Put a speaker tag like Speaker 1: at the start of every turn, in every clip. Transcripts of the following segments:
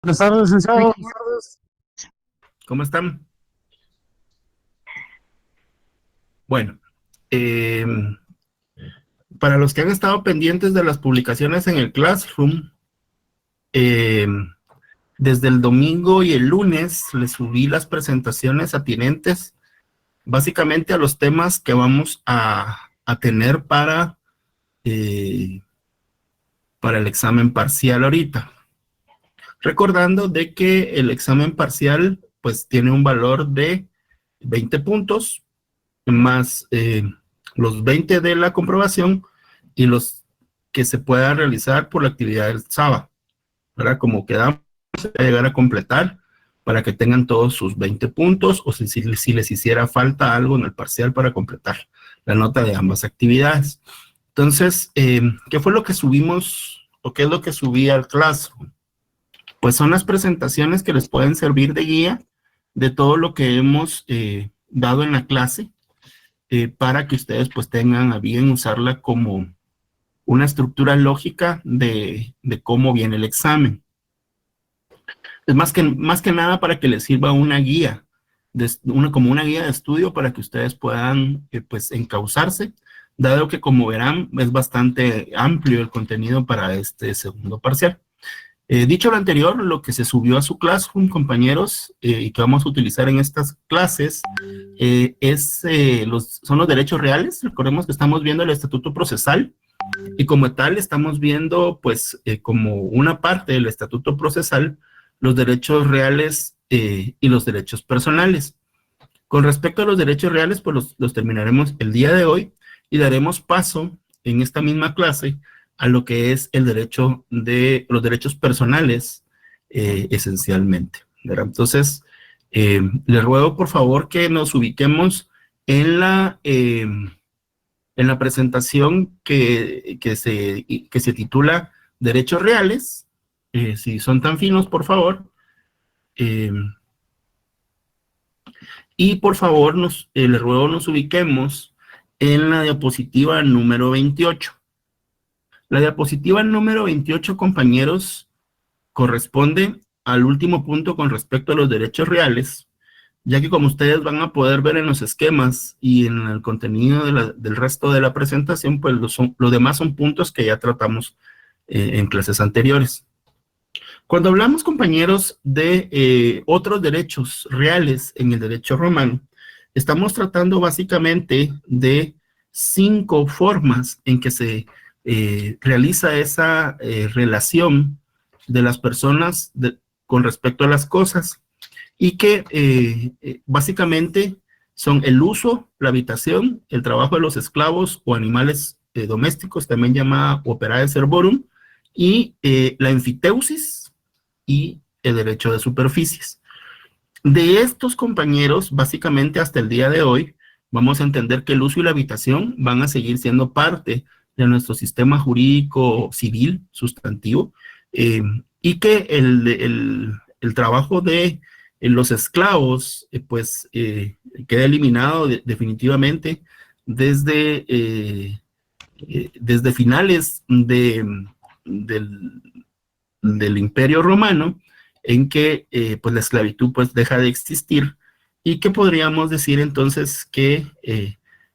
Speaker 1: Buenas tardes, licenciado. Buenas tardes.
Speaker 2: ¿Cómo están? Bueno, eh, para los que han estado pendientes de las publicaciones en el Classroom, eh, desde el domingo y el lunes les subí las presentaciones atinentes básicamente a los temas que vamos a tener para el examen parcial ahorita. Recordando de que el examen parcial pues tiene un valor de 20 puntos más los 20 de la comprobación y los que se puedan realizar por la actividad del sábado, ¿verdad? Como quedamos, se va a llegar a completar para que tengan todos sus 20 puntos o si les hiciera falta algo en el parcial para completar la nota de ambas actividades. Entonces, ¿qué fue lo que subimos o qué es lo que subí al Classroom? Pues son las presentaciones que les pueden servir de guía de todo lo que hemos dado en la clase para que ustedes pues tengan a bien usarla como una estructura lógica de cómo viene el examen. Es más que nada para que les sirva una guía, como una guía de estudio para que ustedes puedan pues encauzarse, dado que como verán es bastante amplio el contenido para este segundo parcial. Dicho lo anterior, lo que se subió a su Classroom, compañeros, y que vamos a utilizar en estas clases, son los derechos reales. Recordemos que estamos viendo el estatuto procesal, y como tal estamos viendo, pues, como una parte del estatuto procesal, los derechos reales y los derechos personales. Con respecto a los derechos reales, pues los terminaremos el día de hoy y daremos paso en esta misma clase a lo que es el derecho de los derechos personales esencialmente, ¿verdad? Entonces, les ruego por favor que nos ubiquemos en la presentación que se titula Derechos Reales. Si son tan finos, por favor. Eh, y por favor, les ruego nos ubiquemos en la diapositiva número 28. La diapositiva número 28, compañeros, corresponde al último punto con respecto a los derechos reales, ya que como ustedes van a poder ver en los esquemas y en el contenido del resto de la presentación, pues los demás son puntos que ya tratamos en clases anteriores. Cuando hablamos, compañeros, de otros derechos reales en el derecho romano, estamos tratando básicamente de 5 formas en que se realiza esa relación de las personas con respecto a las cosas y que básicamente son el uso, la habitación, el trabajo de los esclavos o animales domésticos, también llamada operae servorum, y la enfiteusis y el derecho de superficies. De estos, compañeros, básicamente hasta el día de hoy, vamos a entender que el uso y la habitación van a seguir siendo parte de nuestro sistema jurídico civil sustantivo, y que el trabajo de los esclavos, queda eliminado definitivamente desde, desde finales del Imperio Romano, en que pues la esclavitud pues deja de existir y que podríamos decir entonces que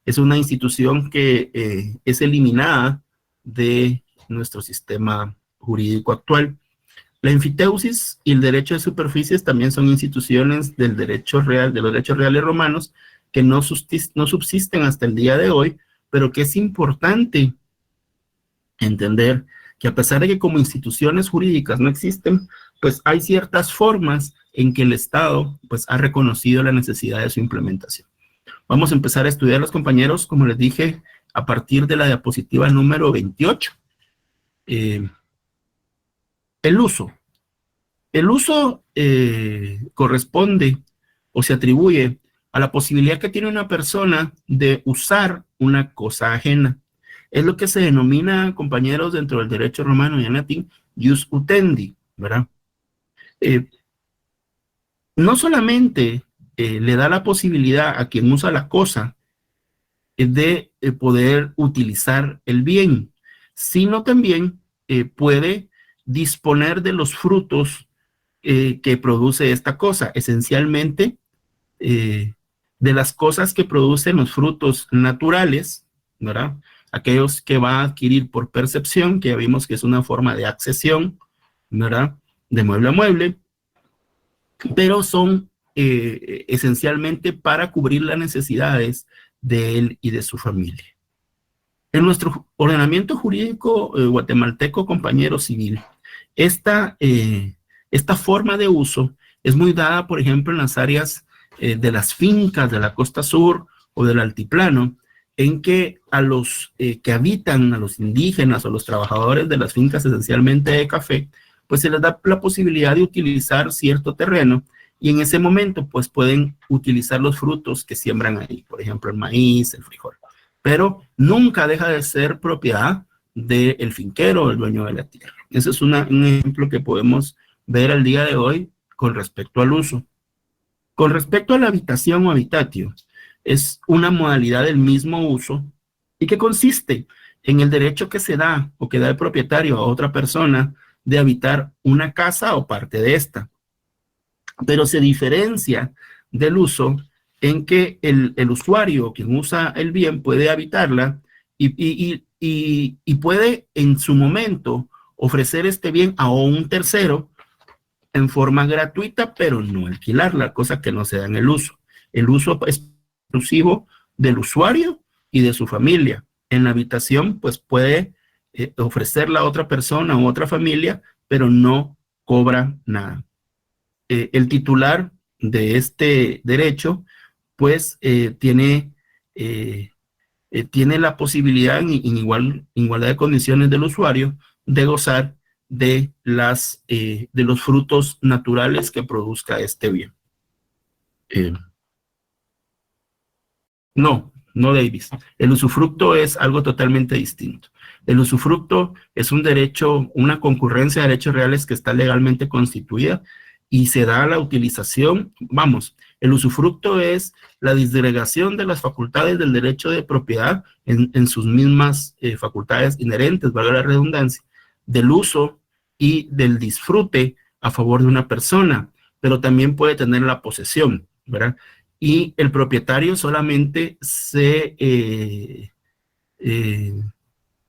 Speaker 2: es una institución que es eliminada de nuestro sistema jurídico actual. La enfiteusis y el derecho de superficies también son instituciones del derecho real, de los derechos reales romanos, que no subsisten hasta el día de hoy, pero que es importante entender que a pesar de que como instituciones jurídicas no existen, pues hay ciertas formas en que el Estado pues ha reconocido la necesidad de su implementación. Vamos a empezar a estudiar, los compañeros, como les dije, a partir de la diapositiva número 28. El uso. El uso corresponde o se atribuye a la posibilidad que tiene una persona de usar una cosa ajena. Es lo que se denomina, compañeros, dentro del derecho romano y en latín, jus utendi, ¿verdad? No solamente le da la posibilidad a quien usa la cosa de poder utilizar el bien, sino también puede disponer de los frutos que produce esta cosa? Esencialmente, de las cosas que producen los frutos naturales, ¿verdad? Aquellos que va a adquirir por percepción, que ya vimos que es una forma de accesión, ¿verdad? De mueble a mueble, pero son esencialmente para cubrir las necesidades de él y de su familia. En nuestro ordenamiento jurídico guatemalteco, compañero civil, esta forma de uso es muy dada, por ejemplo, en las áreas de las fincas de la costa sur o del altiplano, en que a los que habitan, a los indígenas o los trabajadores de las fincas esencialmente de café, pues se les da la posibilidad de utilizar cierto terreno y en ese momento pues pueden utilizar los frutos que siembran ahí, por ejemplo el maíz, el frijol, pero nunca deja de ser propiedad del finquero o el dueño de la tierra. Ese es un ejemplo que podemos ver al día de hoy con respecto al uso. Con respecto a la habitación o habitatio, es una modalidad del mismo uso y que consiste en el derecho que se da o que da el propietario a otra persona de habitar una casa o parte de esta. Pero se diferencia del uso en que el usuario, quien usa el bien, puede habitarla y puede en su momento ofrecer este bien a un tercero en forma gratuita, pero no alquilarla, cosa que no se da en el uso. El uso es exclusivo del usuario y de su familia. En la habitación, pues puede ofrecerla a otra persona o otra familia, pero no cobra nada. El titular de este derecho, pues tiene la posibilidad en igualdad de condiciones del usuario de gozar de los frutos naturales que produzca este bien. No, Davis. El usufructo es algo totalmente distinto. El usufructo es un derecho, una concurrencia de derechos reales que está legalmente constituida y se da la utilización, el usufructo es la disgregación de las facultades del derecho de propiedad en sus mismas facultades inherentes, valga la redundancia, del uso y del disfrute a favor de una persona, pero también puede tener la posesión, ¿verdad? Y el propietario solamente se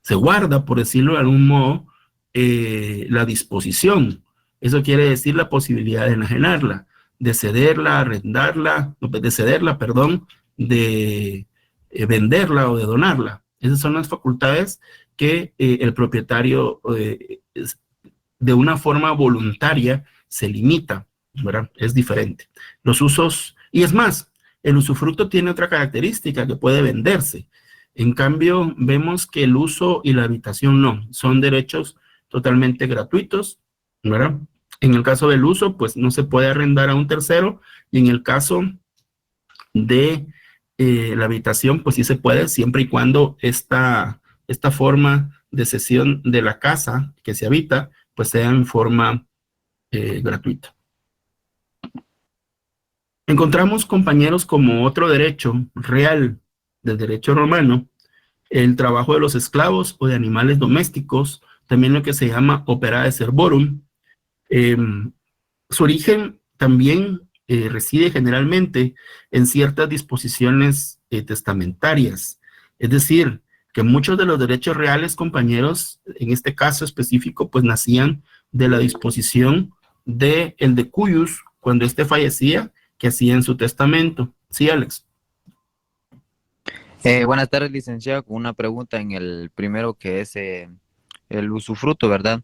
Speaker 2: guarda, por decirlo de algún modo, la disposición. Eso quiere decir la posibilidad de enajenarla, de cederla, arrendarla, de cederla, perdón, de venderla o de donarla. Esas son las facultades que el propietario de una forma voluntaria se limita, ¿verdad? Es diferente. Los usos, y es más, el usufructo tiene otra característica que puede venderse. En cambio, vemos que el uso y la habitación no, son derechos totalmente gratuitos, ¿verdad? En el caso del uso, pues no se puede arrendar a un tercero, y en el caso de la habitación, pues sí se puede, siempre y cuando esta forma de cesión de la casa que se habita, pues sea en forma gratuita. Encontramos, compañeros, como otro derecho real del derecho romano, el trabajo de los esclavos o de animales domésticos, también lo que se llama opera de servorum. Su origen también reside generalmente en ciertas disposiciones testamentarias, es decir, que muchos de los derechos reales, compañeros, en este caso específico, pues nacían de la disposición de el de cuyus, cuando éste fallecía, que hacía en su testamento. Sí, Alex.
Speaker 3: Buenas tardes, licenciado, con una pregunta en el primero que es el usufruto, ¿verdad?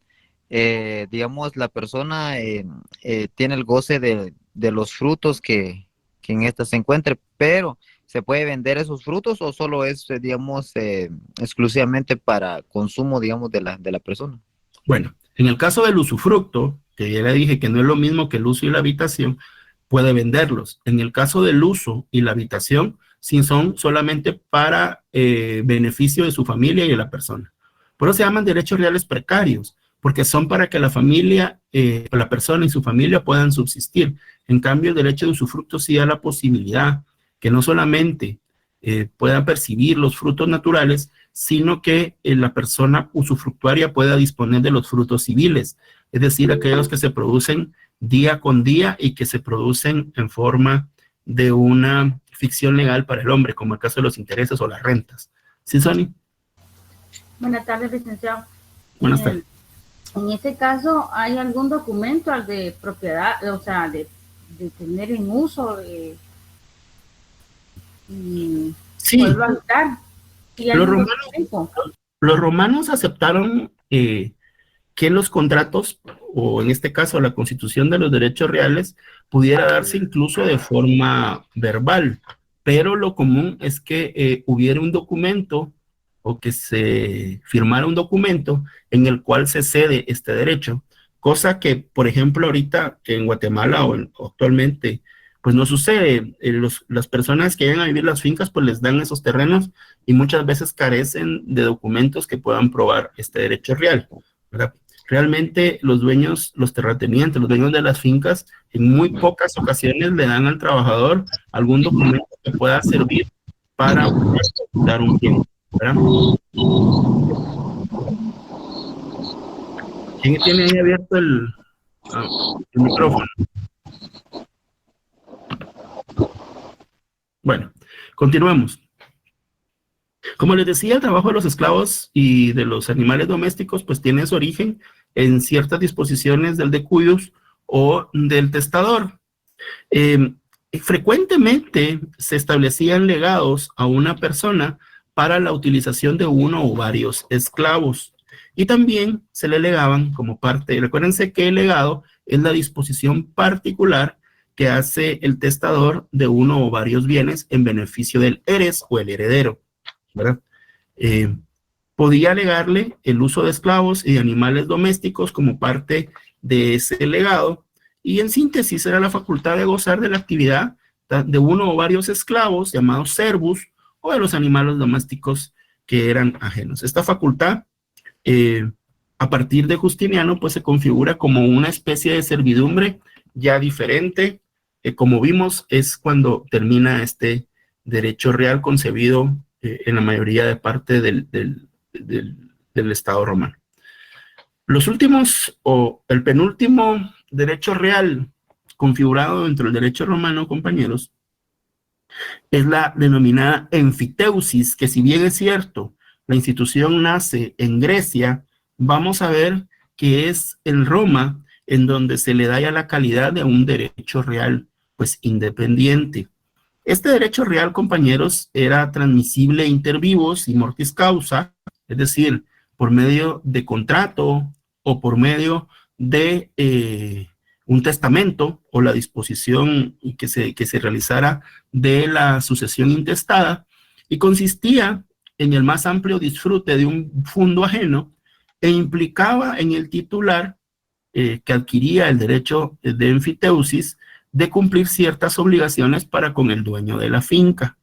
Speaker 3: Digamos, la persona tiene el goce de los frutos que en esta se encuentre, pero ¿se puede vender esos frutos o solo es, digamos, exclusivamente para consumo, digamos, de la persona?
Speaker 2: Bueno, en el caso del usufructo, que ya le dije que no es lo mismo que el uso y la habitación, puede venderlos. En el caso del uso y la habitación, sí son solamente para beneficio de su familia y de la persona. Por eso se llaman derechos reales precarios, porque son para que la familia, la persona y su familia puedan subsistir. En cambio, el derecho de usufructo sí da la posibilidad que no solamente puedan percibir los frutos naturales, sino que la persona usufructuaria pueda disponer de los frutos civiles, es decir, aquellos que se producen día con día y que se producen en forma de una ficción legal para el hombre, como el caso de los intereses o las rentas. ¿Sí, Sony?
Speaker 1: Buenas tardes, licenciado.
Speaker 2: Buenas tardes.
Speaker 1: En ese caso, ¿hay algún documento al de propiedad, o sea, de tener en uso y
Speaker 2: Sí,
Speaker 1: poderlo habitar? ¿Y
Speaker 2: los
Speaker 1: algún
Speaker 2: romanos,
Speaker 1: documento?
Speaker 2: los romanos aceptaron que los contratos, o en este caso la constitución de los derechos reales, pudiera darse incluso de forma verbal, pero lo común es que hubiera un documento o que se firmara un documento en el cual se cede este derecho, cosa que, por ejemplo, ahorita en Guatemala o actualmente, pues no sucede. Las personas que llegan a vivir las fincas, pues les dan esos terrenos y muchas veces carecen de documentos que puedan probar este derecho real, ¿verdad? Realmente los dueños, los terratenientes, los dueños de las fincas, en muy pocas ocasiones le dan al trabajador algún documento que pueda servir para dar un bien, ¿verdad? ¿Quién tiene ahí abierto el micrófono? Bueno, continuemos. Como les decía, el trabajo de los esclavos y de los animales domésticos pues tiene su origen en ciertas disposiciones del decuyus o del testador. Frecuentemente se establecían legados a una persona para la utilización de uno o varios esclavos y también se le legaban como parte, recuérdense que el legado es la disposición particular que hace el testador de uno o varios bienes en beneficio del eres o el heredero, ¿verdad? Podía legarle el uso de esclavos y de animales domésticos como parte de ese legado, y en síntesis era la facultad de gozar de la actividad de uno o varios esclavos llamados servus o de los animales domésticos que eran ajenos. Esta facultad, a partir de Justiniano, pues se configura como una especie de servidumbre ya diferente. Como vimos, es cuando termina este derecho real concebido en la mayoría de parte del Estado romano. Los últimos, o el penúltimo derecho real configurado dentro del derecho romano, compañeros, es la denominada enfiteusis, que si bien es cierto, la institución nace en Grecia, vamos a ver que es en Roma en donde se le da ya la calidad de un derecho real, pues independiente. Este derecho real, compañeros, era transmisible inter vivos y mortis causa, es decir, por medio de contrato o por medio de un testamento o la disposición que se realizara de la sucesión intestada, y consistía en el más amplio disfrute de un fundo ajeno e implicaba en el titular que adquiría el derecho de enfiteusis de cumplir ciertas obligaciones para con el dueño de la finca.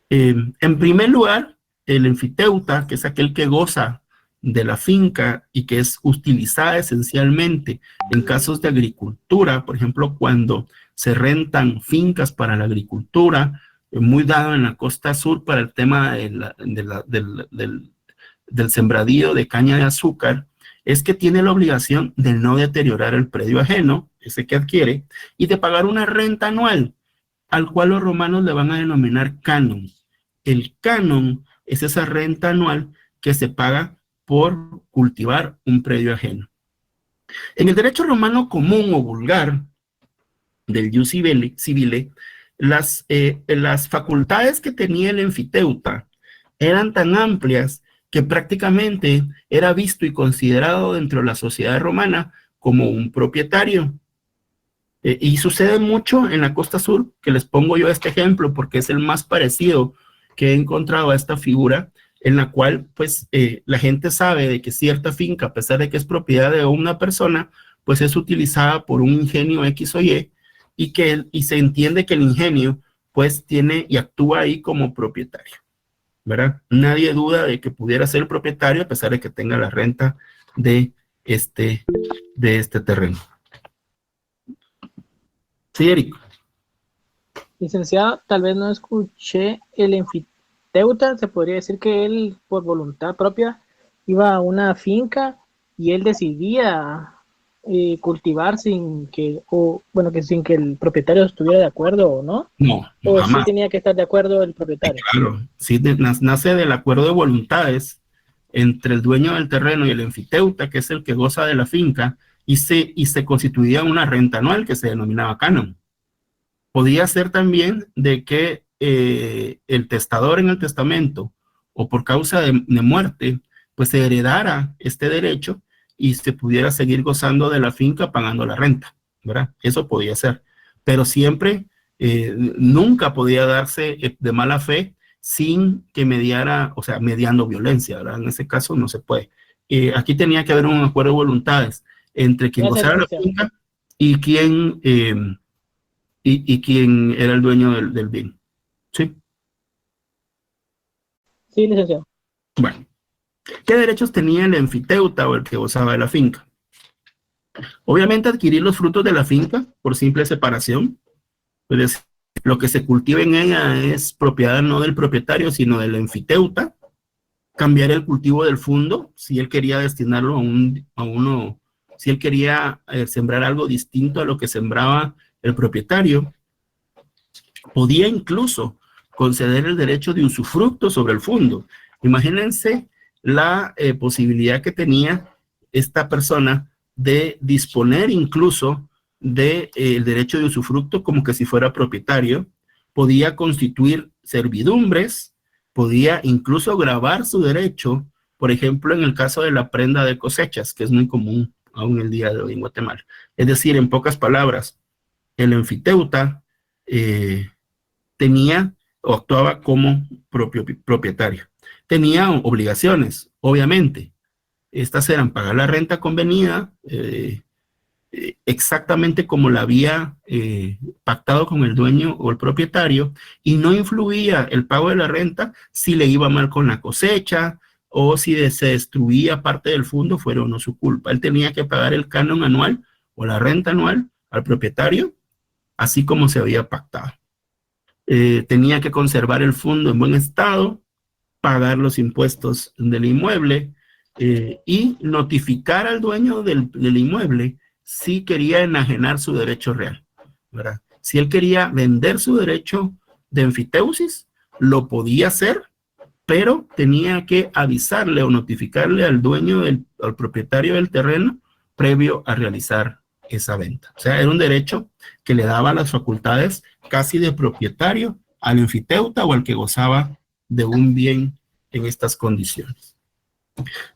Speaker 2: En primer lugar, el enfiteuta, que es aquel que goza de la finca y que es utilizada esencialmente en casos de agricultura, por ejemplo, cuando se rentan fincas para la agricultura, muy dado en la costa sur para el tema del sembradío de caña de azúcar, es que tiene la obligación de no deteriorar el predio ajeno, ese que adquiere, y de pagar una renta anual, al cual los romanos le van a denominar canon. El canon es esa renta anual que se paga por cultivar un predio ajeno. En el derecho romano común o vulgar del ius civile, las facultades que tenía el enfiteuta eran tan amplias que prácticamente era visto y considerado dentro de la sociedad romana como un propietario. Y sucede mucho en la costa sur, que les pongo yo este ejemplo porque es el más parecido que he encontrado a esta figura, en la cual pues la gente sabe de que cierta finca, a pesar de que es propiedad de una persona, pues es utilizada por un ingenio X o Y, y se entiende que el ingenio pues tiene y actúa ahí como propietario, ¿verdad? Nadie duda de que pudiera ser propietario a pesar de que tenga la renta de este terreno. Sí, Eric.
Speaker 4: Licenciado, tal vez no escuché el enfiteuta, se podría decir que él por voluntad propia iba a una finca y él decidía cultivar sin que, o bueno, que sin que el propietario estuviera de acuerdo o no?
Speaker 2: No,
Speaker 4: ¿O sí
Speaker 2: jamás.
Speaker 4: tenía que estar de acuerdo el propietario?
Speaker 2: Claro, sí, nace del acuerdo de voluntades entre el dueño del terreno y el enfiteuta, que es el que goza de la finca, y se constituía una renta anual que se denominaba canon. Podía ser también de que el testador en el testamento o por causa de muerte, pues se heredara este derecho y se pudiera seguir gozando de la finca pagando la renta, ¿verdad? Eso podía ser, pero siempre, nunca podía darse de mala fe sin que mediara, o sea, mediando violencia, ¿verdad? En ese caso no se puede. Aquí tenía que haber un acuerdo de voluntades entre quien
Speaker 4: Gracias,
Speaker 2: gozara la
Speaker 4: licenciado.
Speaker 2: finca y quien era el dueño del bien. ¿Sí?
Speaker 4: Sí, licenciado.
Speaker 2: Bueno, ¿qué derechos tenía el enfiteuta o el que gozaba de la finca? Obviamente adquirir los frutos de la finca por simple separación. Es decir, lo que se cultiva en ella es propiedad no del propietario, sino del enfiteuta. Cambiar el cultivo del fundo, si él quería destinarlo a uno, si él quería sembrar algo distinto a lo que sembraba el propietario. Podía incluso conceder el derecho de usufructo sobre el fundo. Imagínense la posibilidad que tenía esta persona de disponer incluso del derecho de usufructo como que si fuera propietario. Podía constituir servidumbres, podía incluso gravar su derecho, por ejemplo, en el caso de la prenda de cosechas, que es muy común aún el día de hoy en Guatemala. Es decir, en pocas palabras, el enfiteuta tenía o actuaba como propietario. Tenía obligaciones, obviamente. Estas eran pagar la renta convenida, exactamente como la había pactado con el dueño o el propietario, y no influía el pago de la renta si le iba mal con la cosecha o si se destruía parte del fondo, fuera o no su culpa. Él tenía que pagar el canon anual o la renta anual al propietario, así como se había pactado. Tenía que conservar el fondo en buen estado, pagar los impuestos del inmueble y notificar al dueño del inmueble si quería enajenar su derecho real, ¿verdad? Si él quería vender su derecho de enfiteusis, lo podía hacer, pero tenía que avisarle o notificarle al dueño, al propietario del terreno, previo a realizar esa venta. O sea, era un derecho que le daba las facultades casi de propietario al enfiteuta o al que gozaba de un bien en estas condiciones.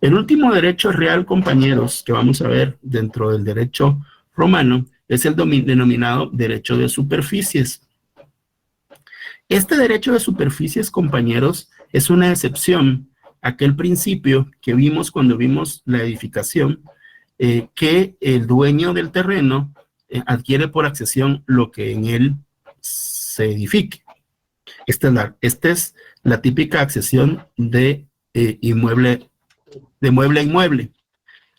Speaker 2: El último derecho real, compañeros, que vamos a ver dentro del derecho romano, es el denominado derecho de superficies. Este derecho de superficies, compañeros, es una excepción a aquel principio que vimos cuando vimos la edificación, que el dueño del terreno adquiere por accesión lo que en él se edifique. Esta es la típica accesión de mueble a inmueble.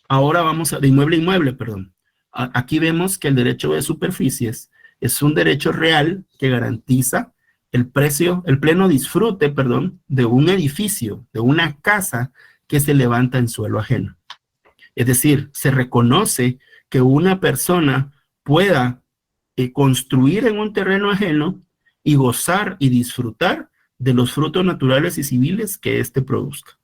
Speaker 2: Ahora vamos de inmueble a inmueble, perdón. Aquí vemos que el derecho de superficies es un derecho real que garantiza el pleno disfrute, perdón, de un edificio, de una casa que se levanta en suelo ajeno. Es decir, se reconoce que una persona pueda construir en un terreno ajeno y gozar y disfrutar de los frutos naturales y civiles que éste produzca.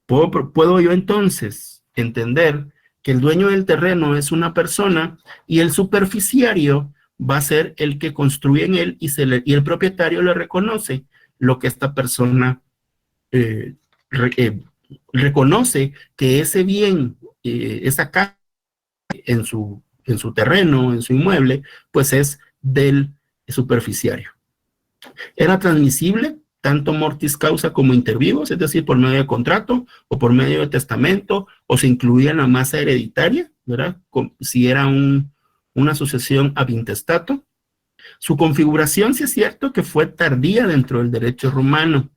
Speaker 2: ¿Puedo yo entonces entender que el dueño del terreno es una persona y el superficiario va a ser el que construye en él y el propietario le reconoce lo que esta persona reconoce que ese bien, esa casa en su terreno, en su inmueble, pues es del superficiario. Era transmisible tanto mortis causa como inter vivos, es decir, por medio de contrato o por medio de testamento, o se incluía en la masa hereditaria, ¿verdad? Si era una sucesión ab intestato. Su configuración, sí es cierto que fue tardía dentro del derecho romano.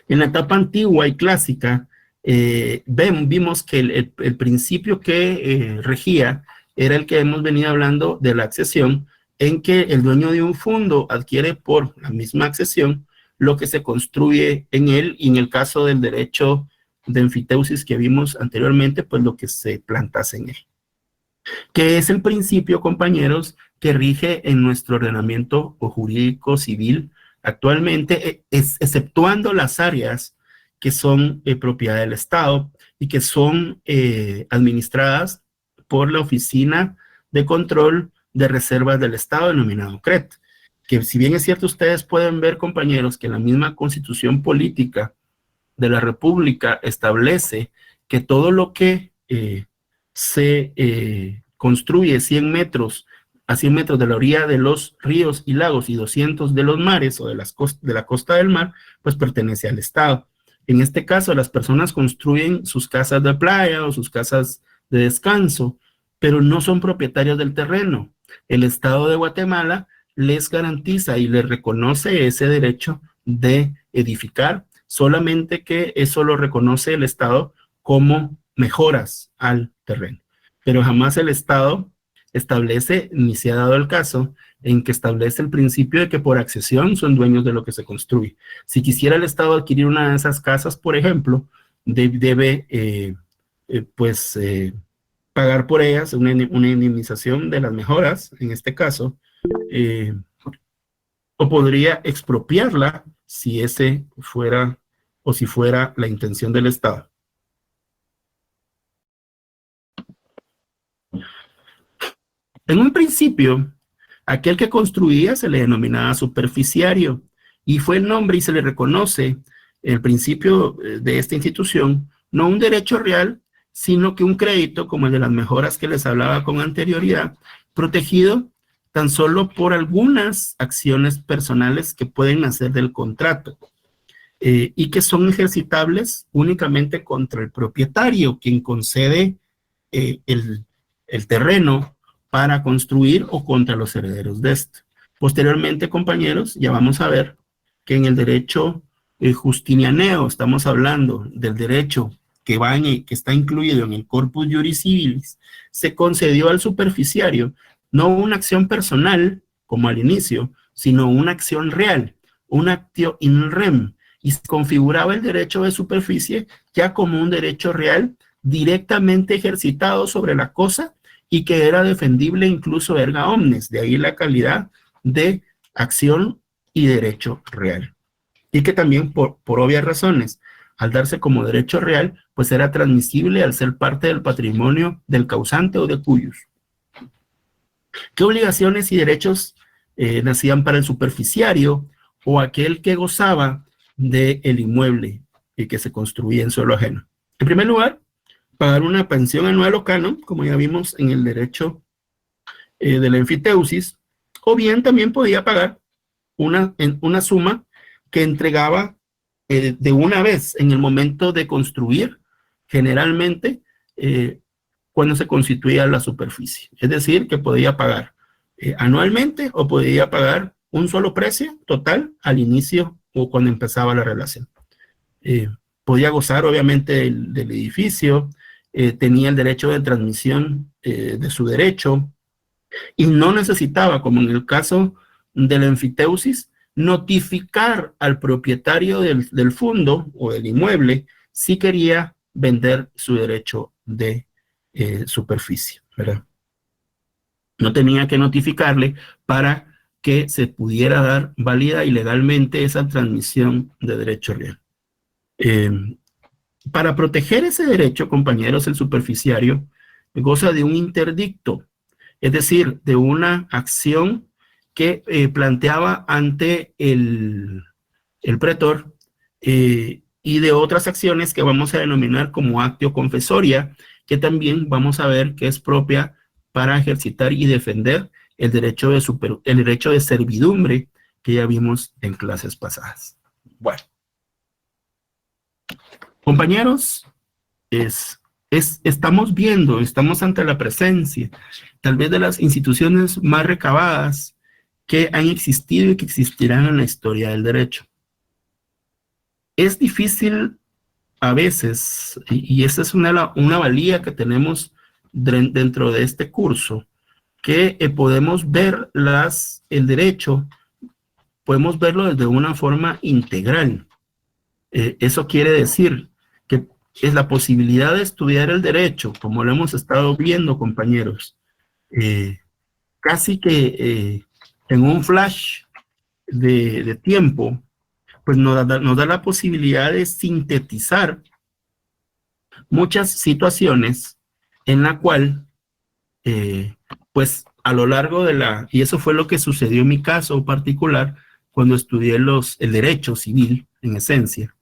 Speaker 2: En la etapa antigua y clásica, vimos que el principio que regía era el que hemos venido hablando de la accesión, en que el dueño de un fondo adquiere por la misma accesión lo que se construye en él, y en el caso del derecho de enfiteusis que vimos anteriormente, pues lo que se plantase en él. que es el principio, compañeros, que rige en nuestro ordenamiento jurídico civil actualmente, exceptuando las áreas que son propiedad del Estado y que son administradas por la Oficina de Control de Reservas del Estado, denominado CRET, que si bien es cierto, ustedes pueden ver, compañeros, que la misma Constitución Política de la República establece que todo lo que se construye 100 metros a 100 metros de la orilla de los ríos y lagos y 200 de los mares o de la costa del mar, pues pertenece al Estado. En este caso, las personas construyen sus casas de playa o sus casas de descanso, pero no son propietarios del terreno. El Estado de Guatemala les garantiza y les reconoce ese derecho de edificar, solamente que eso lo reconoce el Estado como mejoras al terreno. Pero jamás el Estado establece, ni se ha dado el caso, en que establece el principio de que por accesión son dueños de lo que se construye. Si quisiera el Estado adquirir una de esas casas, por ejemplo, debe pagar por ellas una indemnización de las mejoras, en este caso, o podría expropiarla si ese fuera o si fuera la intención del Estado. En un principio, aquel que construía se le denominaba superficiario y fue el nombre y se le reconoce el principio de esta institución, no un derecho real, sino que un crédito como el de las mejoras que les hablaba con anterioridad, protegido tan solo por algunas acciones personales que pueden nacer del contrato y que son ejercitables únicamente contra el propietario, quien concede el terreno para construir o contra los herederos de este. Posteriormente, compañeros, ya vamos a ver que en el derecho justinianeo, estamos hablando del derecho que está incluido en el corpus juris civilis, se concedió al superficiario no una acción personal, como al inicio, sino una acción real, un actio in rem, y se configuraba el derecho de superficie ya como un derecho real directamente ejercitado sobre la cosa y que era defendible incluso erga omnes, de ahí la calidad de acción y derecho real. Y que también por obvias razones, al darse como derecho real, pues era transmisible al ser parte del patrimonio del causante o de cuyos. ¿Qué obligaciones y derechos nacían para el superficiario o aquel que gozaba del inmueble y que se construía en suelo ajeno? En primer lugar, pagar una pensión anual o canon, como ya vimos en el derecho de la enfiteusis, o bien también podía pagar una suma que entregaba de una vez en el momento de construir, generalmente cuando se constituía la superficie. Es decir, que podía pagar anualmente o podía pagar un solo precio total al inicio o cuando empezaba la relación. Podía gozar obviamente del edificio, tenía el derecho de transmisión de su derecho y no necesitaba, como en el caso de la enfiteusis, notificar al propietario del fondo o del inmueble si quería vender su derecho de superficie, ¿verdad? No tenía que notificarle para que se pudiera dar válida y legalmente esa transmisión de derecho real. Para proteger ese derecho, compañeros, el superficiario goza de un interdicto, es decir, de una acción que planteaba ante el pretor y de otras acciones que vamos a denominar como actio confesoria, que también vamos a ver que es propia para ejercitar y defender el derecho de servidumbre que ya vimos en clases pasadas. Bueno. Compañeros, estamos ante la presencia, tal vez de las instituciones más recabadas que han existido y que existirán en la historia del derecho. Es difícil a veces, y esa es una valía que tenemos dentro de este curso, que podemos ver el derecho, podemos verlo desde una forma integral. Eso quiere decir que es la posibilidad de estudiar el derecho, como lo hemos estado viendo, compañeros, casi que en un flash de tiempo, pues nos da la posibilidad de sintetizar muchas situaciones en la cual, pues a lo largo y eso fue lo que sucedió en mi caso particular cuando estudié el derecho civil, en esencia,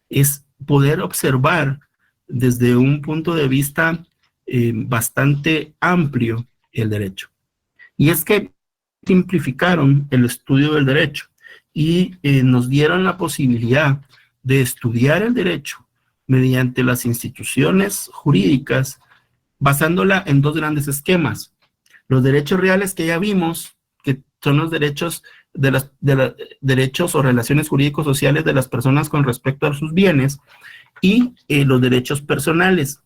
Speaker 2: es poder observar desde un punto de vista bastante amplio el derecho. Y es que simplificaron el estudio del derecho y nos dieron la posibilidad de estudiar el derecho mediante las instituciones jurídicas, basándola en dos grandes esquemas. Los derechos reales que ya vimos, que son los derechos derechos o relaciones jurídicos sociales de las personas con respecto a sus bienes, y los derechos personales.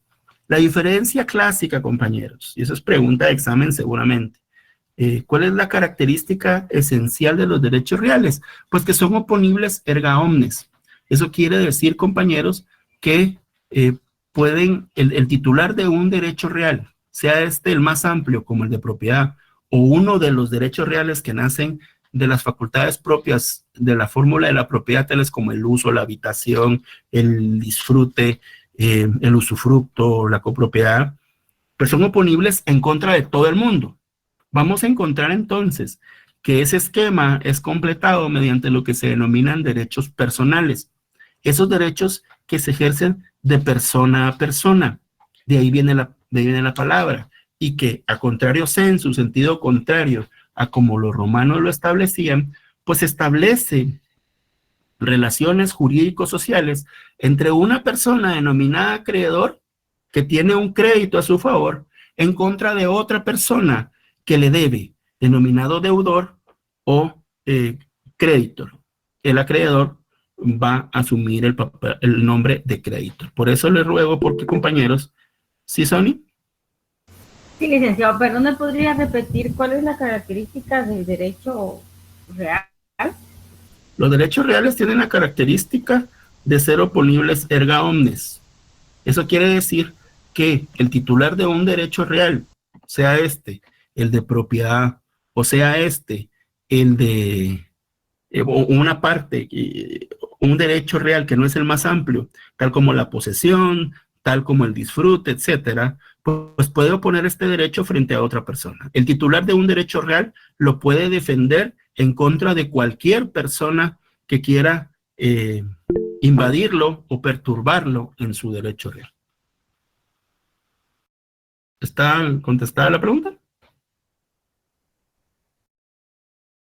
Speaker 2: La diferencia clásica, compañeros, y eso es pregunta de examen seguramente, ¿cuál es la característica esencial de los derechos reales? Pues que son oponibles erga omnes. Eso quiere decir, compañeros, que el titular de un derecho real, sea este el más amplio como el de propiedad, o uno de los derechos reales que nacen de las facultades propias de la fórmula de la propiedad, tales como el uso, la habitación, el disfrute, el usufructo, la copropiedad, pues son oponibles en contra de todo el mundo. Vamos a encontrar entonces que ese esquema es completado mediante lo que se denominan derechos personales. Esos derechos que se ejercen de persona a persona. De ahí viene la palabra. Y que, a contrario en su sentido contrario a como los romanos lo establecían, pues establece relaciones jurídico-sociales entre una persona denominada acreedor, que tiene un crédito a su favor, en contra de otra persona que le debe, denominado deudor o creditor. El acreedor va a asumir el nombre de creditor. Por eso les ruego, porque compañeros, ¿sí, Sony?
Speaker 1: Sí, licenciado, perdón, ¿me podría repetir cuál es la característica del derecho real?
Speaker 2: Los derechos reales tienen la característica de ser oponibles erga omnes. Eso quiere decir que el titular de un derecho real, sea este, el de propiedad, o sea este, el de una parte, un derecho real que no es el más amplio, tal como la posesión, tal como el disfrute, etcétera, pues puede oponer este derecho frente a otra persona. El titular de un derecho real lo puede defender en contra de cualquier persona que quiera invadirlo o perturbarlo en su derecho real. ¿Está contestada la pregunta?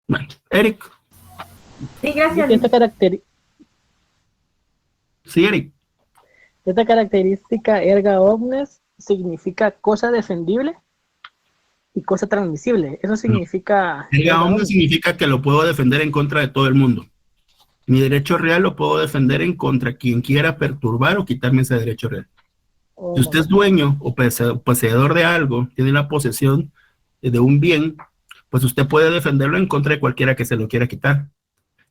Speaker 2: Bueno, Eric.
Speaker 1: Sí, gracias.
Speaker 2: Sí, Eric.
Speaker 4: Esta característica erga omnes significa cosa defendible y cosa transmisible. Eso significa...
Speaker 2: Erga omnes significa que lo puedo defender en contra de todo el mundo. Mi derecho real lo puedo defender en contra quien quiera perturbar o quitarme ese derecho real. Si usted es dueño o poseedor de algo, tiene la posesión de un bien, pues usted puede defenderlo en contra de cualquiera que se lo quiera quitar.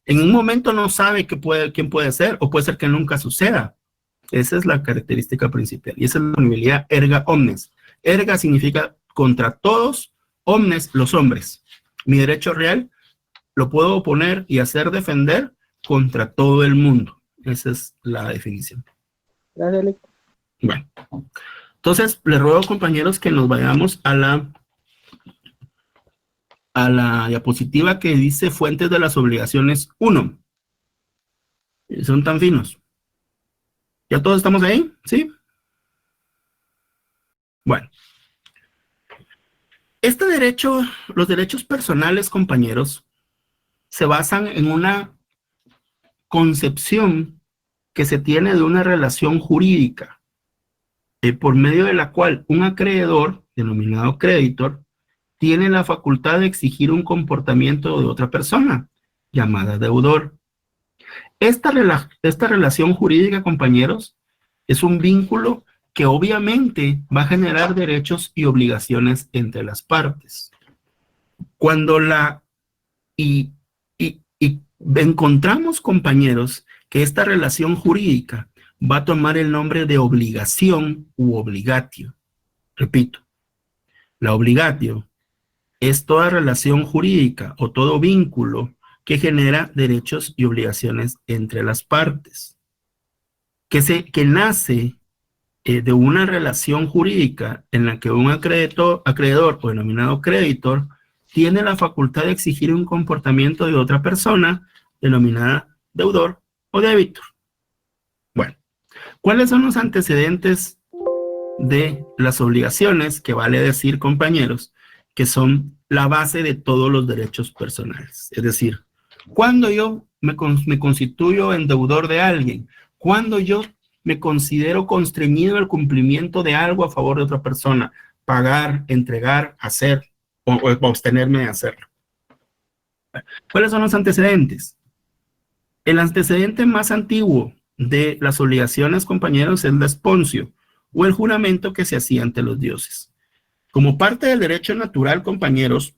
Speaker 2: En un momento no sabe quién puede ser, o puede ser que nunca suceda. Esa es la característica principal, y esa es la oponibilidad erga omnes. Erga significa contra todos, omnes, los hombres. Mi derecho real lo puedo oponer y hacer defender contra todo el mundo. Esa es la definición.
Speaker 4: Gracias, Alex.
Speaker 2: Bueno, entonces les ruego, compañeros, que nos vayamos a la diapositiva que dice fuentes de las obligaciones 1. Son tan finos. ¿Ya todos estamos ahí? ¿Sí? Bueno. Este derecho, los derechos personales, compañeros, se basan en una concepción que se tiene de una relación jurídica, por medio de la cual un acreedor, denominado creditor, tiene la facultad de exigir un comportamiento de otra persona, llamada deudor. Esta relación jurídica, compañeros, es un vínculo que obviamente va a generar derechos y obligaciones entre las partes. Cuando encontramos, compañeros, que esta relación jurídica va a tomar el nombre de obligación u obligatio. Repito, La obligatio es toda relación jurídica o todo vínculo que genera derechos y obligaciones entre las partes, que nace de una relación jurídica en la que un acreedor o denominado creditor tiene la facultad de exigir un comportamiento de otra persona denominada deudor o débitor. Bueno, ¿cuáles son los antecedentes de las obligaciones? Que vale decir, compañeros, que son la base de todos los derechos personales. Es decir, cuando yo me constituyo en deudor de alguien, cuando yo me considero constreñido al cumplimiento de algo a favor de otra persona, pagar, entregar, hacer o abstenerme de hacerlo. ¿Cuáles son los antecedentes? El antecedente más antiguo de las obligaciones, compañeros, es la esponcio, o el juramento que se hacía ante los dioses. Como parte del derecho natural, compañeros,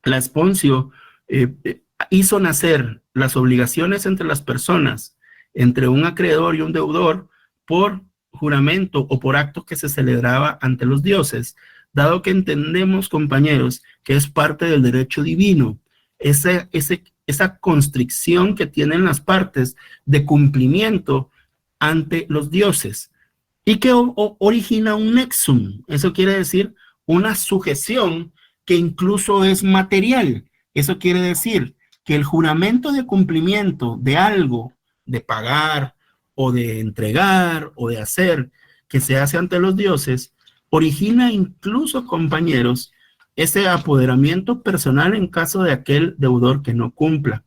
Speaker 2: la esponcio hizo nacer las obligaciones entre las personas, entre un acreedor y un deudor, por juramento o por acto que se celebraba ante los dioses, dado que entendemos, compañeros, que es parte del derecho divino, esa constricción que tienen las partes de cumplimiento ante los dioses, y que origina un nexum. Eso quiere decir una sujeción que incluso es material. Eso quiere decir que el juramento de cumplimiento de algo, de pagar o de entregar o de hacer, que se hace ante los dioses, origina incluso, compañeros, ese apoderamiento personal en caso de aquel deudor que no cumpla,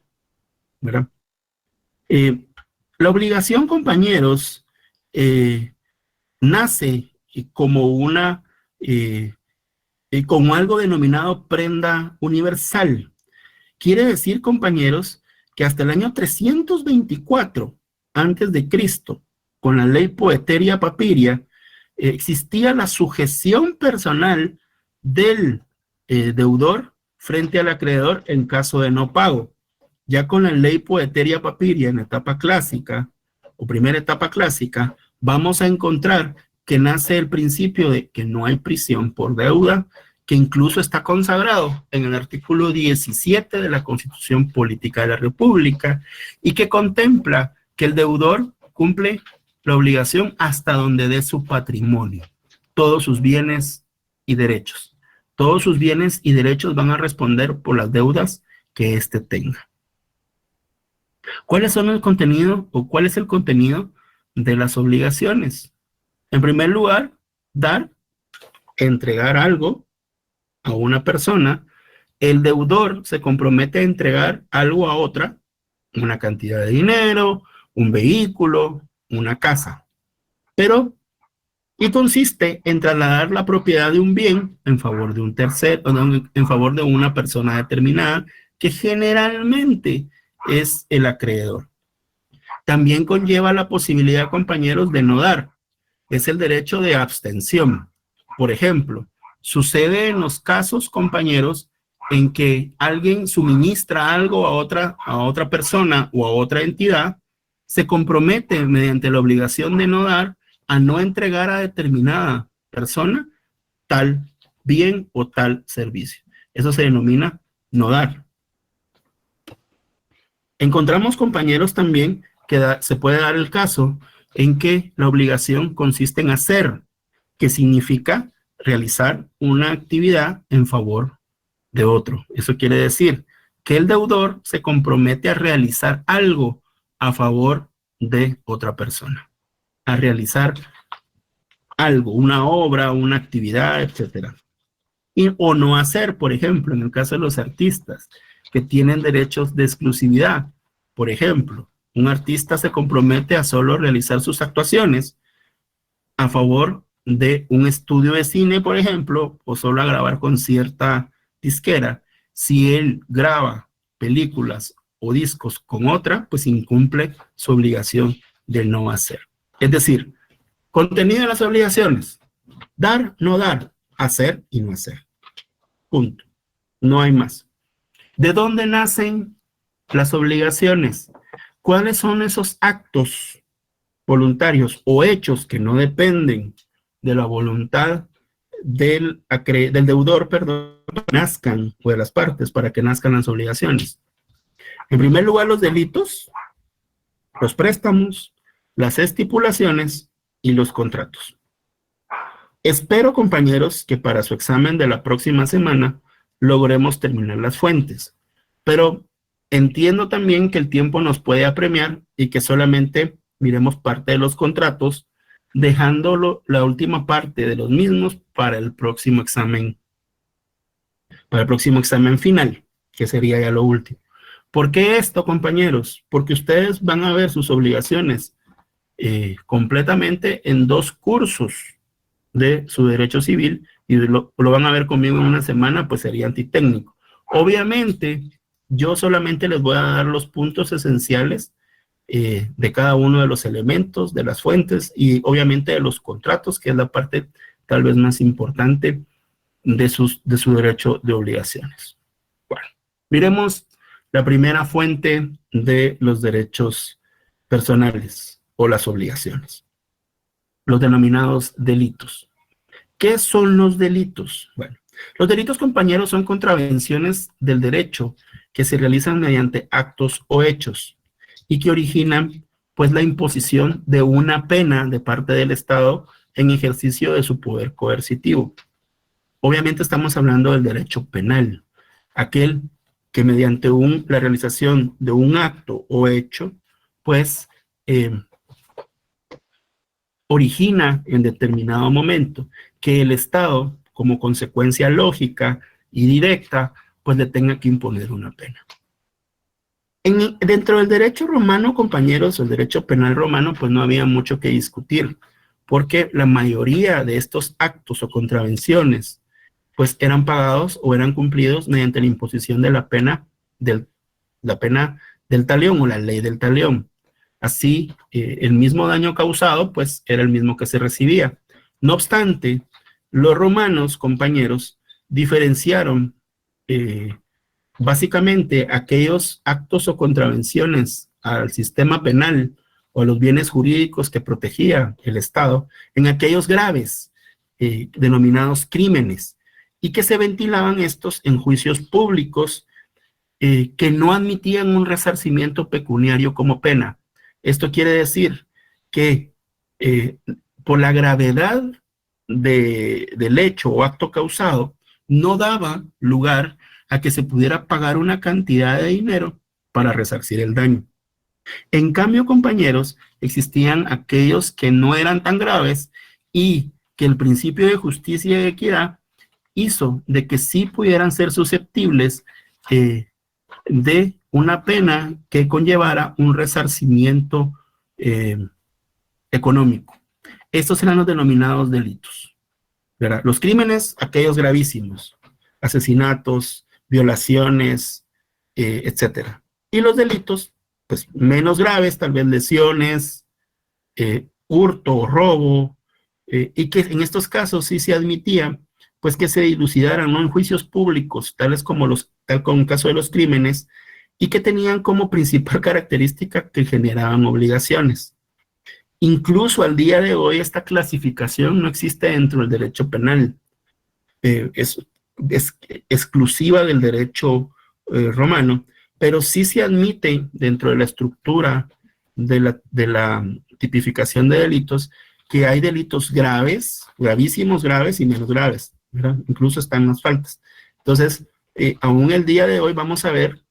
Speaker 2: ¿verdad? La obligación, compañeros, nace como como algo denominado prenda universal. Quiere decir, compañeros, que hasta el año 324 antes de Cristo, con la ley Poeteria Papiria, existía la sujeción personal del deudor frente al acreedor en caso de no pago. Ya con la ley Poeteria Papiria en etapa clásica, o primera etapa clásica, vamos a encontrar que nace el principio de que no hay prisión por deuda, que incluso está consagrado en el artículo 17 de la Constitución Política de la República, y que contempla que el deudor cumple la obligación hasta donde dé su patrimonio, todos sus bienes y derechos. Todos sus bienes y derechos van a responder por las deudas que éste tenga. ¿Cuáles son el contenido o cuál es el contenido de las obligaciones? En primer lugar, dar, entregar algo a una persona. El deudor se compromete a entregar algo a otra, una cantidad de dinero, un vehículo, una casa, y consiste en trasladar la propiedad de un bien en favor de un tercero, en favor de una persona determinada, que generalmente es el acreedor. También conlleva la posibilidad, compañeros, de no dar. Es el derecho de abstención. Por ejemplo, sucede en los casos, compañeros, en que alguien suministra algo a otra persona o a otra entidad, se compromete mediante la obligación de no dar a no entregar a determinada persona tal bien o tal servicio. Eso se denomina no dar. Encontramos, compañeros, también que se puede dar el caso en que la obligación consiste en hacer, que significa realizar una actividad en favor de otro. Eso quiere decir que el deudor se compromete a realizar algo a favor de otra persona, a realizar algo, una obra, una actividad, etcétera. O no hacer, por ejemplo, en el caso de los artistas, que tienen derechos de exclusividad. Por ejemplo, un artista se compromete a solo realizar sus actuaciones a favor de un estudio de cine, por ejemplo, o solo a grabar con cierta disquera. Si él graba películas o discos con otra, pues incumple su obligación de no hacer. Es decir, contenido de las obligaciones: dar, no dar, hacer y no hacer. Punto. No hay más. ¿De dónde nacen las obligaciones? ¿Cuáles son esos actos voluntarios o hechos que no dependen de la voluntad del deudor, perdón, nazcan, o de las partes, para que nazcan las obligaciones. En primer lugar, los delitos, los préstamos, las estipulaciones y los contratos. Espero, compañeros, que para su examen de la próxima semana logremos terminar las fuentes, pero entiendo también que el tiempo nos puede apremiar y que solamente miremos parte de los contratos, dejándolo la última parte de los mismos para el próximo examen final, que sería ya lo último. ¿Por qué esto, compañeros? Porque ustedes van a ver sus obligaciones completamente en 2 cursos de su derecho civil, y lo van a ver conmigo en una semana, pues sería antitécnico. Obviamente, yo solamente les voy a dar los puntos esenciales de cada uno de los elementos, de las fuentes, y obviamente de los contratos, que es la parte tal vez más importante de su derecho de obligaciones. Bueno, miremos la primera fuente de los derechos personales o las obligaciones, los denominados delitos. ¿Qué son los delitos? Bueno, los delitos, compañeros, son contravenciones del derecho que se realizan mediante actos o hechos y que originan, pues, la imposición de una pena de parte del Estado en ejercicio de su poder coercitivo. Obviamente estamos hablando del derecho penal, aquel que mediante la realización de un acto o hecho, pues, origina en determinado momento que el Estado, como consecuencia lógica y directa, pues le tenga que imponer una pena. Dentro del derecho romano, compañeros, el derecho penal romano, pues no había mucho que discutir, porque la mayoría de estos actos o contravenciones, pues eran pagados o eran cumplidos mediante la imposición de la pena del talión o la ley del talión. Así, el mismo daño causado, pues, era el mismo que se recibía. No obstante, los romanos, compañeros, diferenciaron básicamente aquellos actos o contravenciones al sistema penal o a los bienes jurídicos que protegía el Estado en aquellos graves, denominados crímenes, y que se ventilaban estos en juicios públicos que no admitían un resarcimiento pecuniario como pena. Esto quiere decir que por la gravedad del hecho o acto causado, no daba lugar a que se pudiera pagar una cantidad de dinero para resarcir el daño. En cambio, compañeros, existían aquellos que no eran tan graves y que el principio de justicia y equidad hizo de que sí pudieran ser susceptibles de una pena que conllevara un resarcimiento económico. Estos eran los denominados delitos, ¿verdad? Los crímenes, aquellos gravísimos, asesinatos, violaciones, etcétera. Y los delitos, pues menos graves, tal vez lesiones, hurto, robo, y que en estos casos sí se admitía, pues, que se dilucidaran, ¿no?, en juicios públicos, tal como el caso de los crímenes, y que tenían como principal característica que generaban obligaciones. Incluso al día de hoy esta clasificación no existe dentro del derecho penal. Es exclusiva del derecho romano, pero sí se admite dentro de la estructura de la tipificación de delitos que hay delitos graves, gravísimos, graves y menos graves, ¿verdad? Incluso están las faltas. Entonces, aún el día de hoy vamos a ver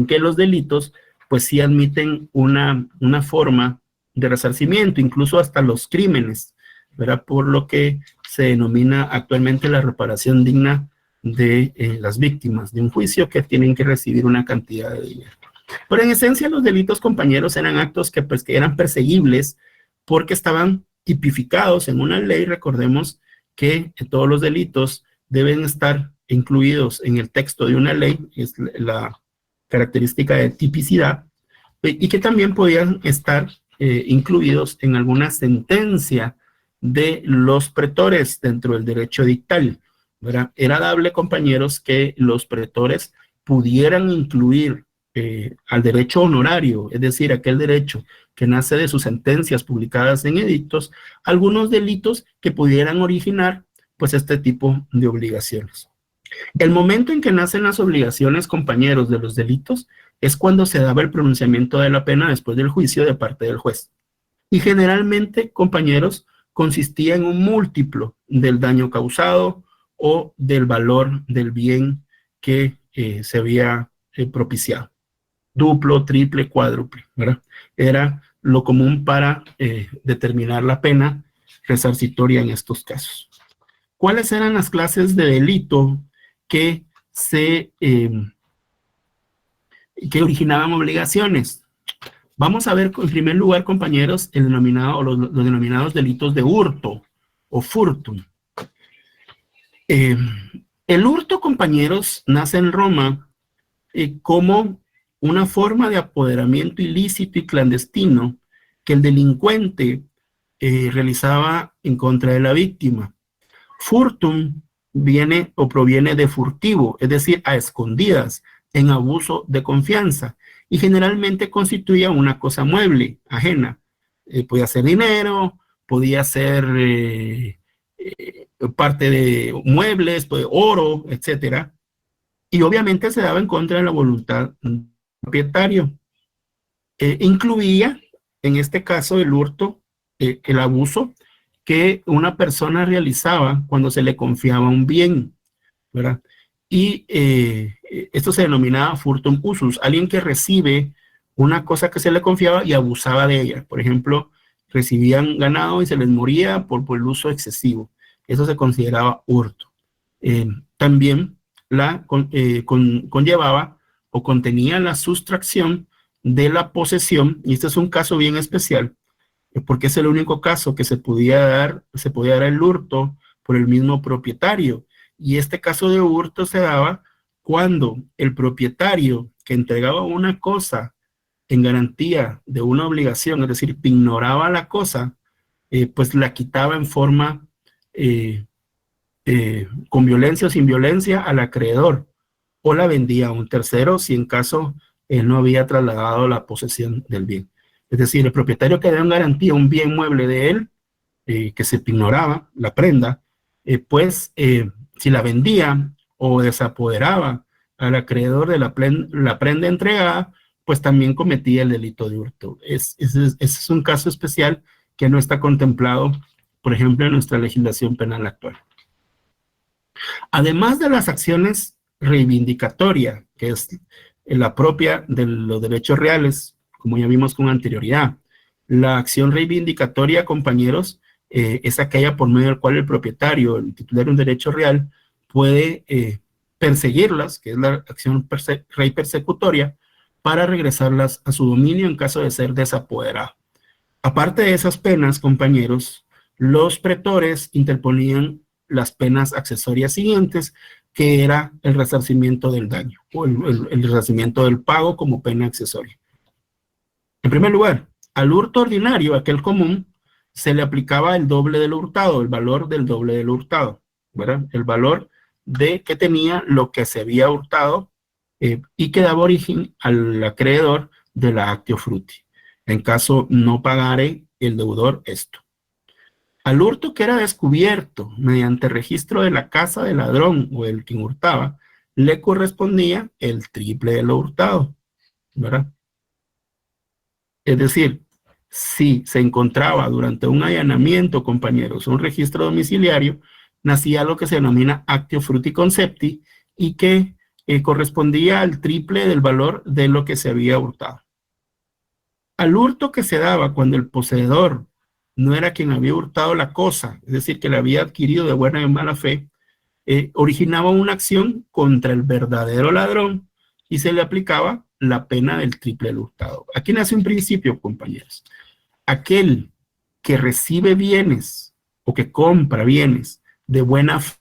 Speaker 2: que los delitos, pues sí admiten una forma de resarcimiento, incluso hasta los crímenes, ¿verdad? Por lo que se denomina actualmente la reparación digna de las víctimas de un juicio, que tienen que recibir una cantidad de dinero. Pero en esencia los delitos, compañeros, eran actos que eran perseguibles porque estaban tipificados en una ley. Recordemos que todos los delitos deben estar incluidos en el texto de una ley, es la característica de tipicidad, y que también podían estar incluidos en alguna sentencia de los pretores dentro del derecho edictal, ¿verdad? Era dable, compañeros, que los pretores pudieran incluir al derecho honorario, es decir, aquel derecho que nace de sus sentencias publicadas en edictos, algunos delitos que pudieran originar, pues este tipo de obligaciones. El momento en que nacen las obligaciones, compañeros, de los delitos es cuando se daba el pronunciamiento de la pena después del juicio de parte del juez. Y generalmente, compañeros, consistía en un múltiplo del daño causado o del valor del bien que se había propiciado. Duplo, triple, cuádruple, ¿verdad? Era lo común para determinar la pena resarcitoria en estos casos. ¿Cuáles eran las clases de delito que originaban obligaciones? Vamos a ver en primer lugar, compañeros, los denominados delitos de hurto o furtum. El hurto, compañeros, nace en Roma como una forma de apoderamiento ilícito y clandestino que el delincuente realizaba en contra de la víctima. Furtum viene o proviene de furtivo, es decir, a escondidas, en abuso de confianza, y generalmente constituía una cosa mueble, ajena. Podía ser dinero, podía ser parte de muebles, oro, etcétera, y obviamente se daba en contra de la voluntad del propietario. Incluía, en este caso, el hurto, el abuso que una persona realizaba cuando se le confiaba un bien, ¿verdad? Y esto se denominaba furtum usus, alguien que recibe una cosa que se le confiaba y abusaba de ella. Por ejemplo, recibían ganado y se les moría por el uso excesivo. Eso se consideraba hurto. También conllevaba o contenía la sustracción de la posesión, y este es un caso bien especial, porque es el único caso que se podía dar el hurto por el mismo propietario. Y este caso de hurto se daba cuando el propietario que entregaba una cosa en garantía de una obligación, es decir, ignoraba la cosa, pues la quitaba en forma con violencia o sin violencia al acreedor, o la vendía a un tercero si en caso él no había trasladado la posesión del bien. Es decir, el propietario que daba en garantía un bien mueble de él, que se ignoraba, la prenda, si la vendía o desapoderaba al acreedor de la prenda entregada, pues también cometía el delito de hurto. Ese es un caso especial que no está contemplado, por ejemplo, en nuestra legislación penal actual. Además de las acciones reivindicatorias, que es la propia de los derechos reales, como ya vimos con anterioridad, la acción reivindicatoria, compañeros, es aquella por medio del cual el propietario, el titular de un derecho real, puede perseguirlas, que es la acción rey persecutoria, para regresarlas a su dominio en caso de ser desapoderado. Aparte de esas penas, compañeros, los pretores interponían las penas accesorias siguientes, que era el resarcimiento del daño, o el resarcimiento del pago como pena accesoria. En primer lugar, al hurto ordinario, aquel común, se le aplicaba el doble del hurtado, el valor del doble del hurtado, ¿verdad? El valor de que tenía lo que se había hurtado y que daba origen al acreedor de la actio fruti. En caso no pagare el deudor esto. Al hurto que era descubierto mediante registro de la casa del ladrón o el quien hurtaba, le correspondía el triple de lo hurtado, ¿verdad? Es decir, si se encontraba durante un allanamiento, compañeros, un registro domiciliario, nacía lo que se denomina actio fruti concepti y que correspondía al triple del valor de lo que se había hurtado. Al hurto que se daba cuando el poseedor no era quien había hurtado la cosa, es decir, que la había adquirido de buena y mala fe, originaba una acción contra el verdadero ladrón y se le aplicaba la pena del triple del hurtado. Aquí nace un principio, compañeros. Aquel que recibe bienes o que compra bienes de buena fe,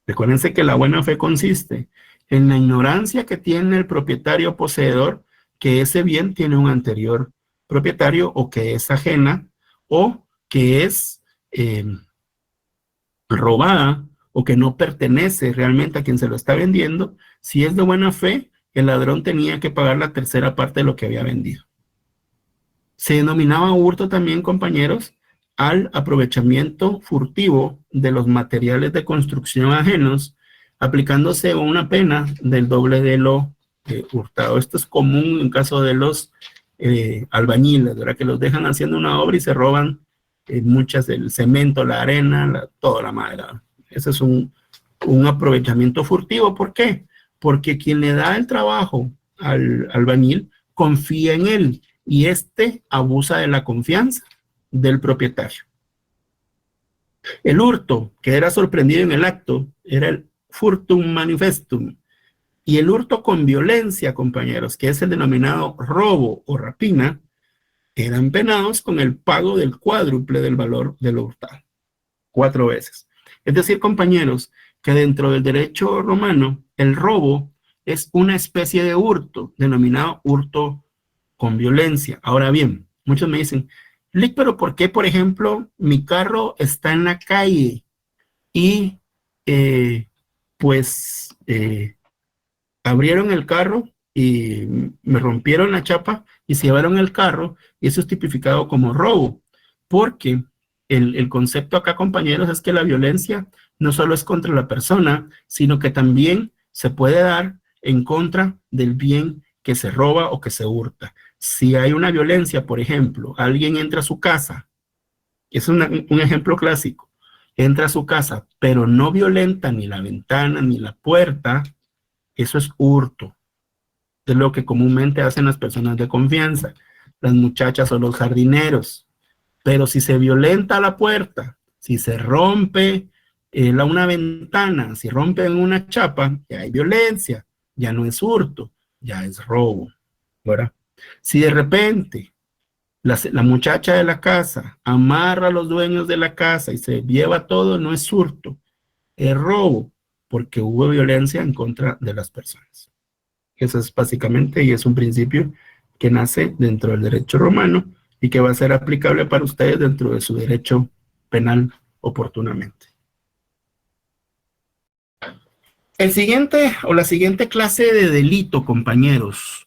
Speaker 2: recuérdense que la buena fe consiste en la ignorancia que tiene el propietario poseedor que ese bien tiene un anterior propietario o que es ajena o que es robada o que no pertenece realmente a quien se lo está vendiendo. Si es de buena fe, el ladrón tenía que pagar la tercera parte de lo que había vendido. Se denominaba hurto también, compañeros, al aprovechamiento furtivo de los materiales de construcción ajenos, aplicándose una pena del doble de lo hurtado. Esto es común en caso de los albañiles, ¿verdad? Que los dejan haciendo una obra y se roban muchas del cemento, la arena, toda la madera. Ese es un aprovechamiento furtivo. ¿Por qué? Porque quien le da el trabajo al albañil confía en él y este abusa de la confianza del propietario. El hurto, que era sorprendido en el acto, era el furtum manifestum, y el hurto con violencia, compañeros, que es el denominado robo o rapina, eran penados con el pago del cuádruple del valor de lo hurtado, 4 veces. Es decir, compañeros, que dentro del derecho romano, el robo es una especie de hurto, denominado hurto con violencia. Ahora bien, muchos me dicen, Lick, pero ¿por qué, por ejemplo, mi carro está en la calle y abrieron el carro y me rompieron la chapa y se llevaron el carro, y eso es tipificado como robo? Porque el concepto acá, compañeros, es que la violencia no solo es contra la persona, sino que también se puede dar en contra del bien que se roba o que se hurta. Si hay una violencia, por ejemplo, alguien entra a su casa, es un ejemplo clásico, entra a su casa, pero no violenta ni la ventana ni la puerta, eso es hurto. Es lo que comúnmente hacen las personas de confianza, las muchachas o los jardineros. Pero si se violenta la puerta, si se rompe una ventana, si rompen una chapa, ya hay violencia, ya no es hurto, ya es robo, ¿verdad? Si de repente la muchacha de la casa amarra a los dueños de la casa y se lleva todo, no es hurto, es robo, porque hubo violencia en contra de las personas. Eso es básicamente, y es un principio que nace dentro del derecho romano y que va a ser aplicable para ustedes dentro de su derecho penal oportunamente. La siguiente clase de delito, compañeros,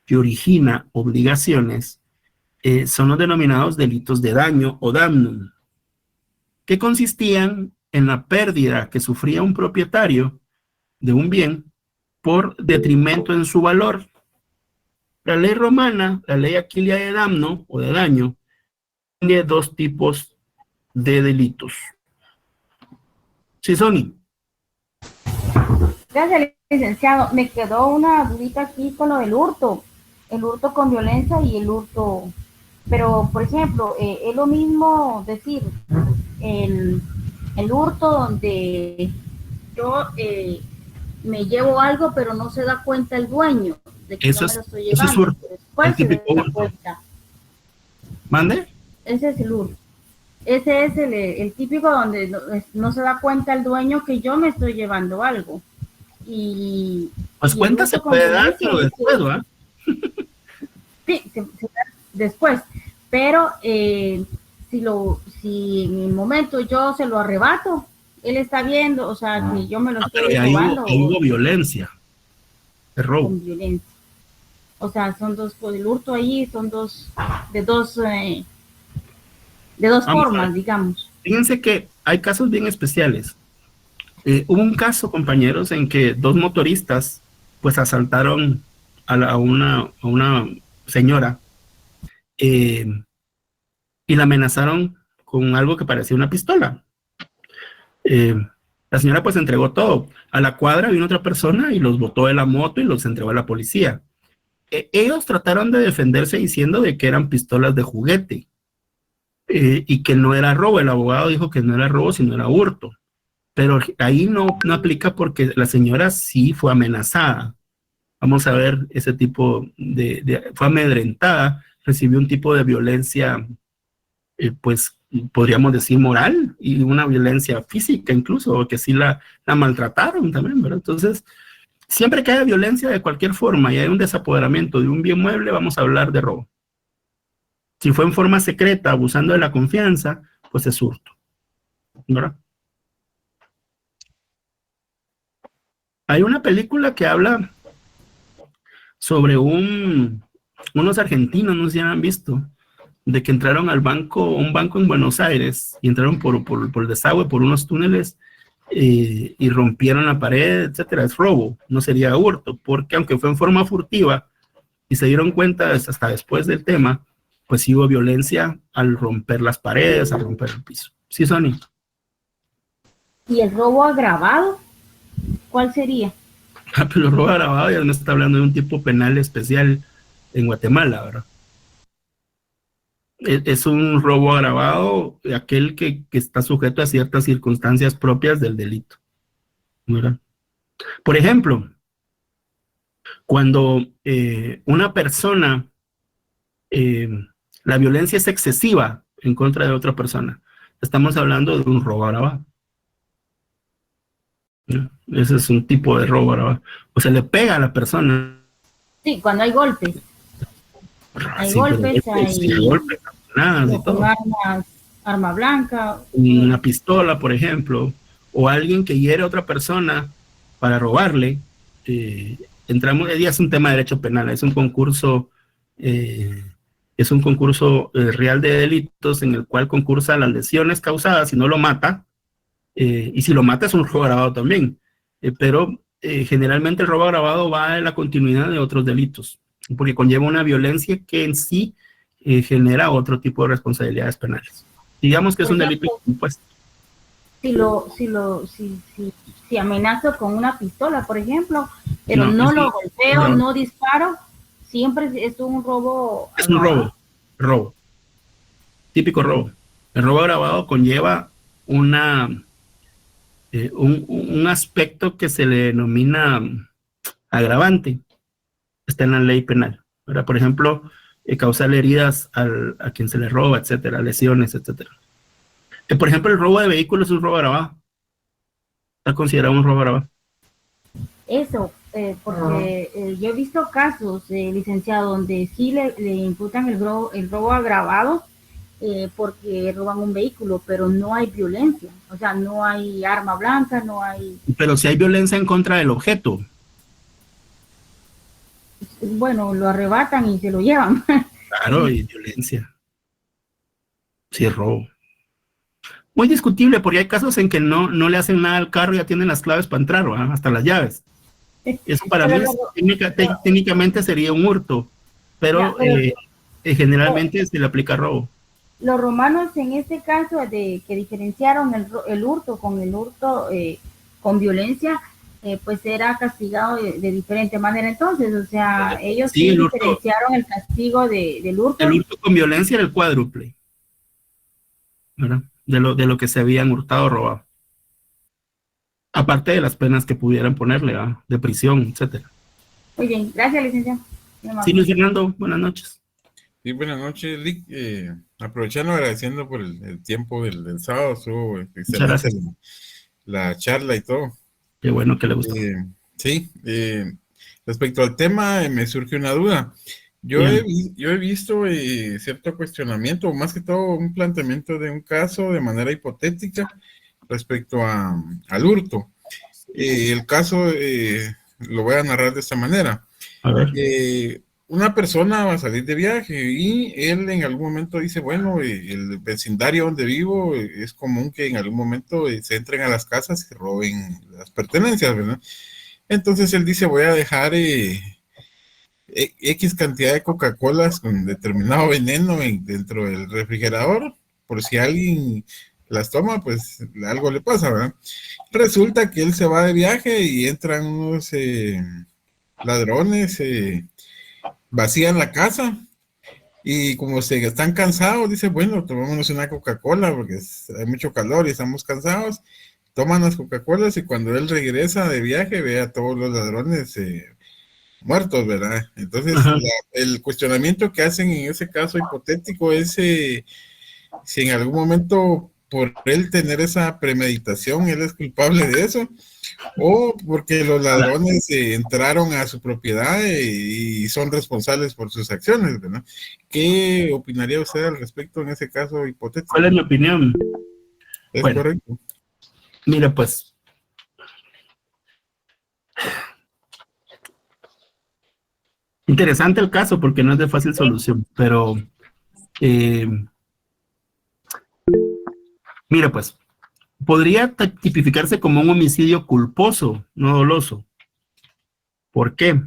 Speaker 2: que origina obligaciones, son los denominados delitos de daño o damnum, que consistían en la pérdida que sufría un propietario de un bien por detrimento en su valor. La ley romana, la ley Aquilia de damno o de daño, tiene 2 tipos de delitos. Sí, Sony.
Speaker 1: Gracias, licenciado. Me quedó una dudita aquí con lo del hurto. El hurto con violencia y el hurto. Pero, por ejemplo, es lo mismo decir el hurto donde yo me llevo algo, pero no se da cuenta el dueño de que yo me lo estoy llevando.
Speaker 2: Eso es hurto.
Speaker 1: Después se da cuenta.
Speaker 2: ¿Mande?
Speaker 1: Ese es el hurto. Ese es el típico donde no se da cuenta el dueño que yo me estoy llevando algo.
Speaker 2: Pues cuenta se puede dar, pero después, ¿verdad?
Speaker 1: Sí, se da después. Pero si en el momento yo se lo arrebato, él está viendo, o sea, que yo me lo estoy robando.
Speaker 2: Ahí hubo violencia, de robo.
Speaker 1: Con violencia. O sea, son dos, pues el hurto ahí son dos formas, digamos.
Speaker 2: Fíjense que hay casos bien especiales. Hubo un caso, compañeros, en que 2 motoristas pues asaltaron a una señora y la amenazaron con algo que parecía una pistola. La señora pues entregó todo. A la cuadra vino otra persona y los botó de la moto y los entregó a la policía. Ellos trataron de defenderse diciendo de que eran pistolas de juguete y que no era robo. El abogado dijo que no era robo, sino era hurto. Pero ahí no aplica porque la señora sí fue amenazada. Vamos a ver ese tipo fue amedrentada, recibió un tipo de violencia, pues podríamos decir moral, y una violencia física incluso, que sí la maltrataron también, ¿verdad? Entonces, siempre que haya violencia de cualquier forma y hay un desapoderamiento de un bien mueble, vamos a hablar de robo. Si fue en forma secreta, abusando de la confianza, pues es hurto, ¿verdad? Hay una película que habla sobre unos argentinos, no sé si han visto, de que entraron al banco, un banco en Buenos Aires, y entraron por el desagüe, por unos túneles, y rompieron la pared, etcétera. Es robo, no sería hurto, porque aunque fue en forma furtiva y se dieron cuenta hasta después del tema, pues sí hubo violencia al romper las paredes, al romper el piso. Sí, Sony.
Speaker 1: ¿Y el robo agravado? ¿Cuál sería?
Speaker 2: Pero robo agravado ya no está hablando de un tipo penal especial en Guatemala, ¿verdad? Es un robo agravado, aquel que está sujeto a ciertas circunstancias propias del delito, ¿verdad? Por ejemplo, cuando una persona, la violencia es excesiva en contra de otra persona, estamos hablando de un robo agravado, ¿no? Ese es un tipo de robo agravado. O sea, le pega a la persona.
Speaker 1: Sí, cuando hay golpes. Hay
Speaker 2: Sí,
Speaker 1: golpes, hay
Speaker 2: golpes, nada, y
Speaker 1: con
Speaker 2: todo.
Speaker 1: arma blanca.
Speaker 2: Una pistola, por ejemplo, o alguien que hiere a otra persona para robarle. Entramos, ya es un tema de derecho penal, es un concurso real de delitos en el cual concursa las lesiones causadas si no lo mata, y si lo mata es un robo agravado también, pero generalmente el robo agravado va en la continuidad de otros delitos, porque conlleva una violencia que en sí genera otro tipo de responsabilidades penales. Digamos que es un delito impuesto.
Speaker 1: Si amenazo con una pistola, por ejemplo, pero no lo golpeo, no disparo, siempre es un robo.
Speaker 2: Es un robo, típico robo. El robo agravado conlleva un aspecto que se le denomina agravante, está en la ley penal, ¿verdad? Por ejemplo, causar heridas a quien se le roba, etcétera, lesiones, etcétera. Por ejemplo, el robo de vehículos es un robo agravado. Está considerado un robo agravado.
Speaker 1: Eso, porque yo he visto casos, licenciado, donde sí le imputan el robo agravado porque roban un vehículo, pero no hay violencia. O sea, no hay arma blanca, no hay...
Speaker 2: Pero si hay violencia en contra del objeto.
Speaker 1: Bueno, lo arrebatan y se lo llevan.
Speaker 2: Claro, y violencia. Sí, es robo. Muy discutible, porque hay casos en que no le hacen nada al carro y ya tienen las claves para entrar, ¿verdad? Hasta las llaves. Eso para mí técnicamente sería un hurto, pero generalmente se le aplica robo.
Speaker 1: Los romanos en este caso que diferenciaron el hurto con el hurto con violencia, pues era castigado de diferente manera entonces, o sea, ellos sí diferenciaron el castigo del hurto.
Speaker 2: El hurto con violencia era el cuádruple, ¿verdad? De lo que se habían hurtado o robado. Aparte de las penas que pudieran ponerle, ¿verdad? De prisión, etcétera.
Speaker 1: Muy bien, gracias, licenciado.
Speaker 2: Sí, Luis Fernando, buenas noches.
Speaker 5: Sí, buenas noches, Rick. Aprovechando, agradeciendo por el tiempo del sábado, estuvo excelente la charla y todo.
Speaker 2: Qué bueno que le gustó.
Speaker 5: Sí, respecto al tema, me surge una duda. Yo he visto cierto cuestionamiento, o más que todo un planteamiento de un caso de manera hipotética respecto al hurto. El caso lo voy a narrar de esta manera.
Speaker 2: A ver.
Speaker 5: Una persona va a salir de viaje y él en algún momento dice, bueno, el vecindario donde vivo es común que en algún momento se entren a las casas y roben las pertenencias, ¿verdad? Entonces él dice, voy a dejar X cantidad de Coca-Colas con determinado veneno dentro del refrigerador, por si alguien las toma, pues algo le pasa, ¿verdad? Resulta que él se va de viaje y entran unos ladrones, vacían la casa y como se están cansados, dice, bueno, tomémonos una Coca-Cola porque hay mucho calor y estamos cansados, toman las Coca-Colas y cuando él regresa de viaje ve a todos los ladrones muertos, ¿verdad? Entonces, el cuestionamiento que hacen en ese caso hipotético es si en algún momento por él tener esa premeditación, él es culpable de eso, o porque los ladrones entraron a su propiedad y son responsables por sus acciones, ¿verdad? ¿Qué opinaría usted al respecto en ese caso hipotético?
Speaker 2: ¿Cuál es mi opinión?
Speaker 5: ¿Es correcto?
Speaker 2: Mira, pues, interesante el caso porque no es de fácil solución, pero Mira, pues, podría tipificarse como un homicidio culposo, no doloso. ¿Por qué?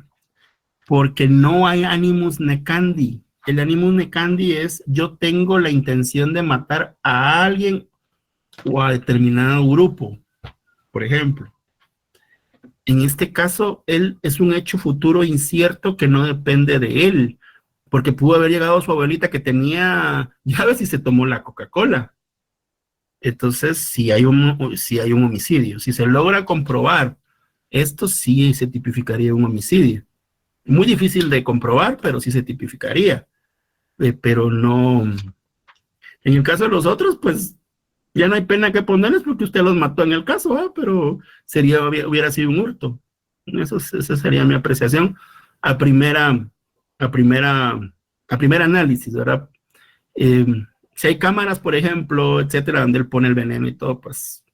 Speaker 2: Porque no hay animus necandi. El animus necandi es yo tengo la intención de matar a alguien o a determinado grupo, por ejemplo. En este caso, él es un hecho futuro incierto que no depende de él, porque pudo haber llegado su abuelita que tenía llaves y se tomó la Coca-Cola. Entonces, si hay un homicidio. Si se logra comprobar, esto sí se tipificaría un homicidio. Muy difícil de comprobar, pero sí se tipificaría. Pero no... En el caso de los otros, pues ya no hay pena que ponerles porque usted los mató en el caso, ¿eh? Pero hubiera sido un hurto. Esa sería mi apreciación a primera análisis, ¿verdad? Si hay cámaras, por ejemplo, etcétera, donde él pone el veneno y todo, pues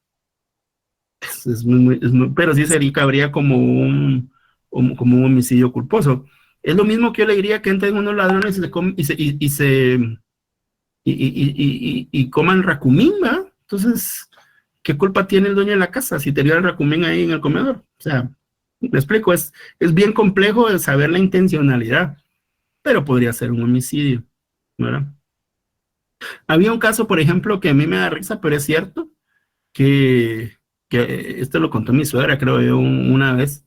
Speaker 2: pero sí cabría como un homicidio culposo. Es lo mismo que yo le diría que entren unos ladrones y coman racumín, ¿verdad? Entonces, ¿qué culpa tiene el dueño de la casa si tenía el racumín ahí en el comedor? O sea, me explico, es bien complejo de saber la intencionalidad, pero podría ser un homicidio, ¿verdad? Había un caso, por ejemplo, que a mí me da risa, pero es cierto, que esto lo contó mi suegra, creo yo, una vez,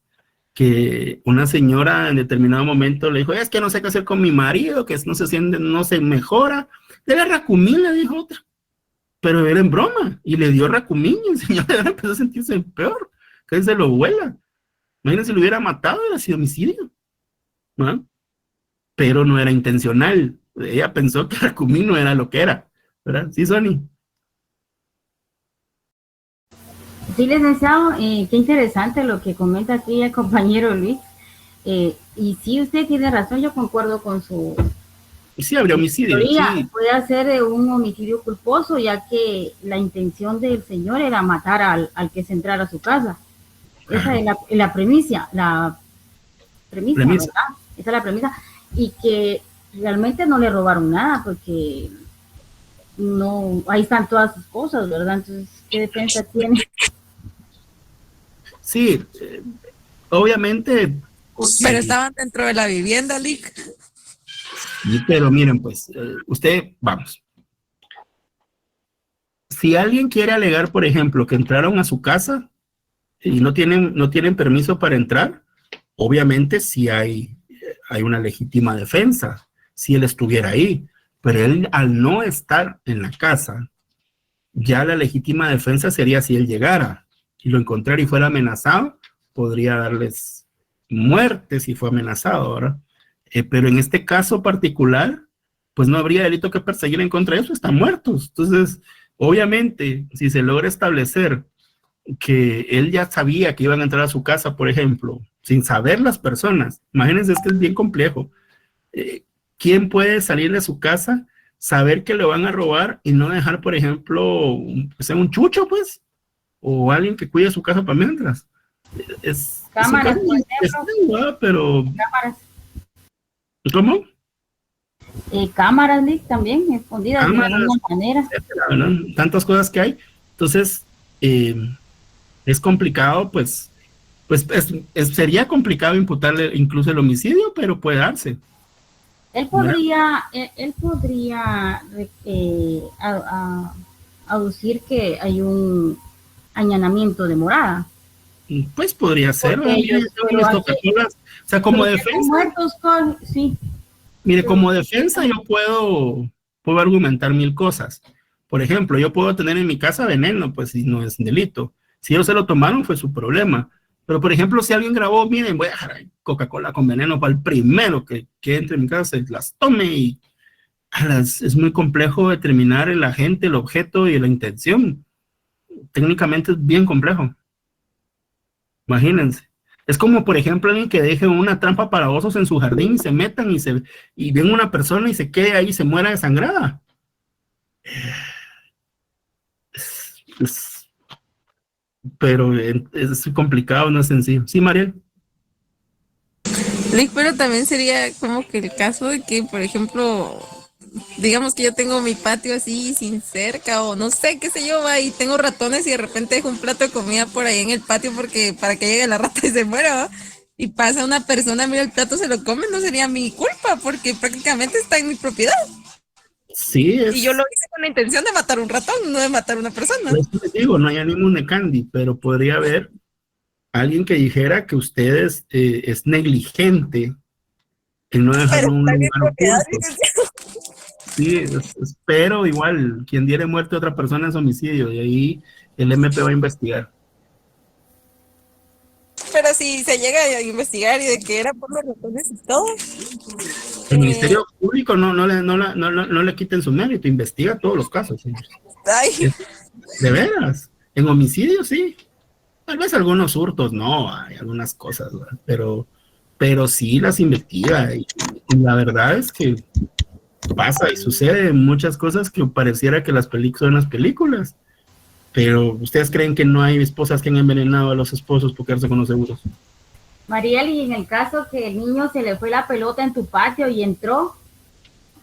Speaker 2: que una señora en determinado momento le dijo, es que no sé qué hacer con mi marido, que no se siente, no se mejora, dele racumín, le dijo otra, pero era en broma, y le dio racumín, y el señor empezó a sentirse peor, que se lo vuela. Imagínense si lo hubiera matado, hubiera sido homicidio, ¿no? Pero no era intencional, ella pensó que racumín no era lo que era, ¿verdad? Sí, Sony.
Speaker 1: Sí, licenciado, qué interesante lo que comenta aquí el compañero Luis. Y sí, usted tiene razón, yo concuerdo con su...
Speaker 2: Sí, habría homicidio.
Speaker 1: Teoría.
Speaker 2: Sí.
Speaker 1: Puede ser un homicidio culposo, ya que la intención del señor era matar al que se entrara a su casa. Esa es la premisa, ¿verdad? Esa es la premisa. Y que realmente no le robaron nada, porque no, ahí están todas sus cosas, ¿verdad? Entonces, ¿qué defensa tiene?
Speaker 2: Sí, obviamente.
Speaker 6: Pero estaban dentro de la vivienda, Lick.
Speaker 2: Sí, pero miren, pues, vamos. Si alguien quiere alegar, por ejemplo, que entraron a su casa y no tienen permiso para entrar, obviamente sí hay una legítima defensa, si él estuviera ahí, pero él al no estar en la casa, ya la legítima defensa sería si él llegara y lo encontrara y fuera amenazado, podría darles muerte si fue amenazado, ¿verdad? Pero en este caso particular, pues no habría delito que perseguir en contra de eso, están muertos. Entonces, obviamente, si se logra establecer que él ya sabía que iban a entrar a su casa, por ejemplo, sin saber las personas, imagínense, es que es bien complejo. ¿Quién puede salir de su casa, saber que le van a robar y no dejar, por ejemplo, un chucho, pues, o alguien que cuide su casa para mientras?
Speaker 1: Cámaras, por ejemplo.
Speaker 2: Pero...
Speaker 1: Cámaras.
Speaker 2: ¿Cómo?
Speaker 1: Cámaras, Lick, también, escondidas de alguna manera.
Speaker 2: Tantas cosas que hay. Entonces, es complicado, pues sería complicado imputarle incluso el homicidio, pero puede darse.
Speaker 1: Él podría aducir que hay un allanamiento de morada.
Speaker 2: Pues podría ser. O sea, como defensa.
Speaker 1: Muertos sí.
Speaker 2: Mire, como defensa yo puedo argumentar mil cosas. Por ejemplo, yo puedo tener en mi casa veneno, pues si no es un delito. Si ellos se lo tomaron fue su problema. Pero, por ejemplo, si alguien grabó, miren, voy a dejar Coca-Cola con veneno para el primero que entre en mi casa, se las tome y es muy complejo determinar el agente, el objeto y la intención. Técnicamente es bien complejo. Imagínense. Es como, por ejemplo, alguien que deje una trampa para osos en su jardín y se metan y ven una persona y se quede ahí y se muera desangrada. Pero es complicado, no es sencillo. Sí, Mariel.
Speaker 6: Lick, pero también sería como que el caso de que, por ejemplo, digamos que yo tengo mi patio así sin cerca o no sé, qué sé yo, va, y tengo ratones y de repente dejo un plato de comida por ahí en el patio porque para que llegue la rata y se muera, ¿va? Y pasa una persona, mira el plato, se lo come, no sería mi culpa porque prácticamente está en mi propiedad.
Speaker 2: Sí,
Speaker 6: Y yo lo hice con la intención de matar un ratón, no de matar una persona.
Speaker 2: por eso les digo, no hay ánimo de Candy, pero podría haber alguien que dijera que usted es negligente en no dejarlo
Speaker 6: Pero
Speaker 2: en un
Speaker 6: está en mi
Speaker 2: lugar
Speaker 6: propiedad,
Speaker 2: oculto.
Speaker 6: licenciado.
Speaker 2: Sí, pero igual, quien diere muerte a otra persona es homicidio, y ahí el MP va a investigar.
Speaker 6: Pero si se llega a investigar y de que era por los ratones y todo,
Speaker 2: El Ministerio Público no le quiten su mérito, investiga todos los casos, señores.
Speaker 6: ay,
Speaker 2: De veras, en homicidio sí, tal vez algunos hurtos no, hay algunas cosas, ¿verdad? Pero sí las investiga, y la verdad es que pasa y sucede muchas cosas que pareciera que las películas son las películas, pero ¿ustedes creen que no hay esposas que han envenenado a los esposos por quedarse con los seguros?
Speaker 1: Mariel, y en el caso que el niño se le fue la pelota en tu patio y entró,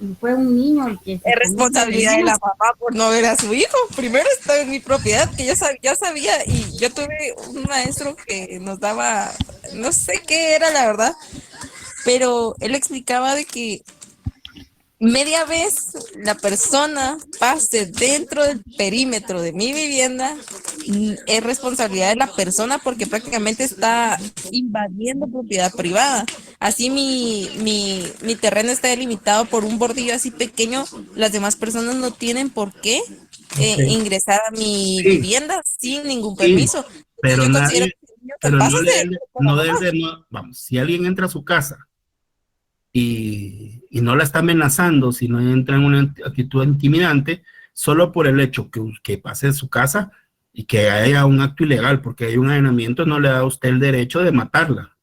Speaker 1: y fue un niño el que se
Speaker 6: es responsabilidad de la mamá por no ver a su hijo. Primero está en mi propiedad, que yo sabía, y yo tuve un maestro que nos daba, no sé qué era la verdad, pero él explicaba de que media vez la persona pase dentro del perímetro de mi vivienda, es responsabilidad de la persona porque prácticamente está invadiendo propiedad privada. Así mi terreno está delimitado por un bordillo así pequeño, las demás personas no tienen por qué ingresar a mi
Speaker 2: Sí,
Speaker 6: vivienda sin ningún
Speaker 2: sí,
Speaker 6: permiso.
Speaker 2: pero
Speaker 6: Yo considero
Speaker 2: nadie,
Speaker 6: que el niño que
Speaker 2: pero
Speaker 6: pasa se...
Speaker 2: vamos, si alguien entra a su casa y no la está amenazando, si no entra en una actitud intimidante, solo por el hecho que pase de su casa y que haya un acto ilegal, porque hay un allanamiento, no le da a usted el derecho de matarla,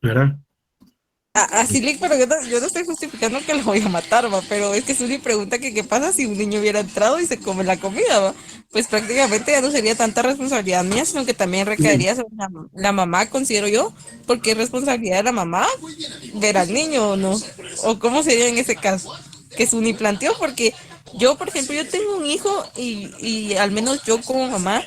Speaker 2: ¿verdad?
Speaker 6: Así, pero yo no estoy justificando que lo voy a matar, va, pero es que Suri pregunta que qué pasa si un niño hubiera entrado y se come la comida, va. Pues prácticamente ya no sería tanta responsabilidad mía, sino que también recaería sobre la mamá, considero yo, porque es responsabilidad de la mamá ver al niño o no, o cómo sería en ese caso, que Suni planteó, porque yo, por ejemplo, yo tengo un hijo y al menos yo como mamá,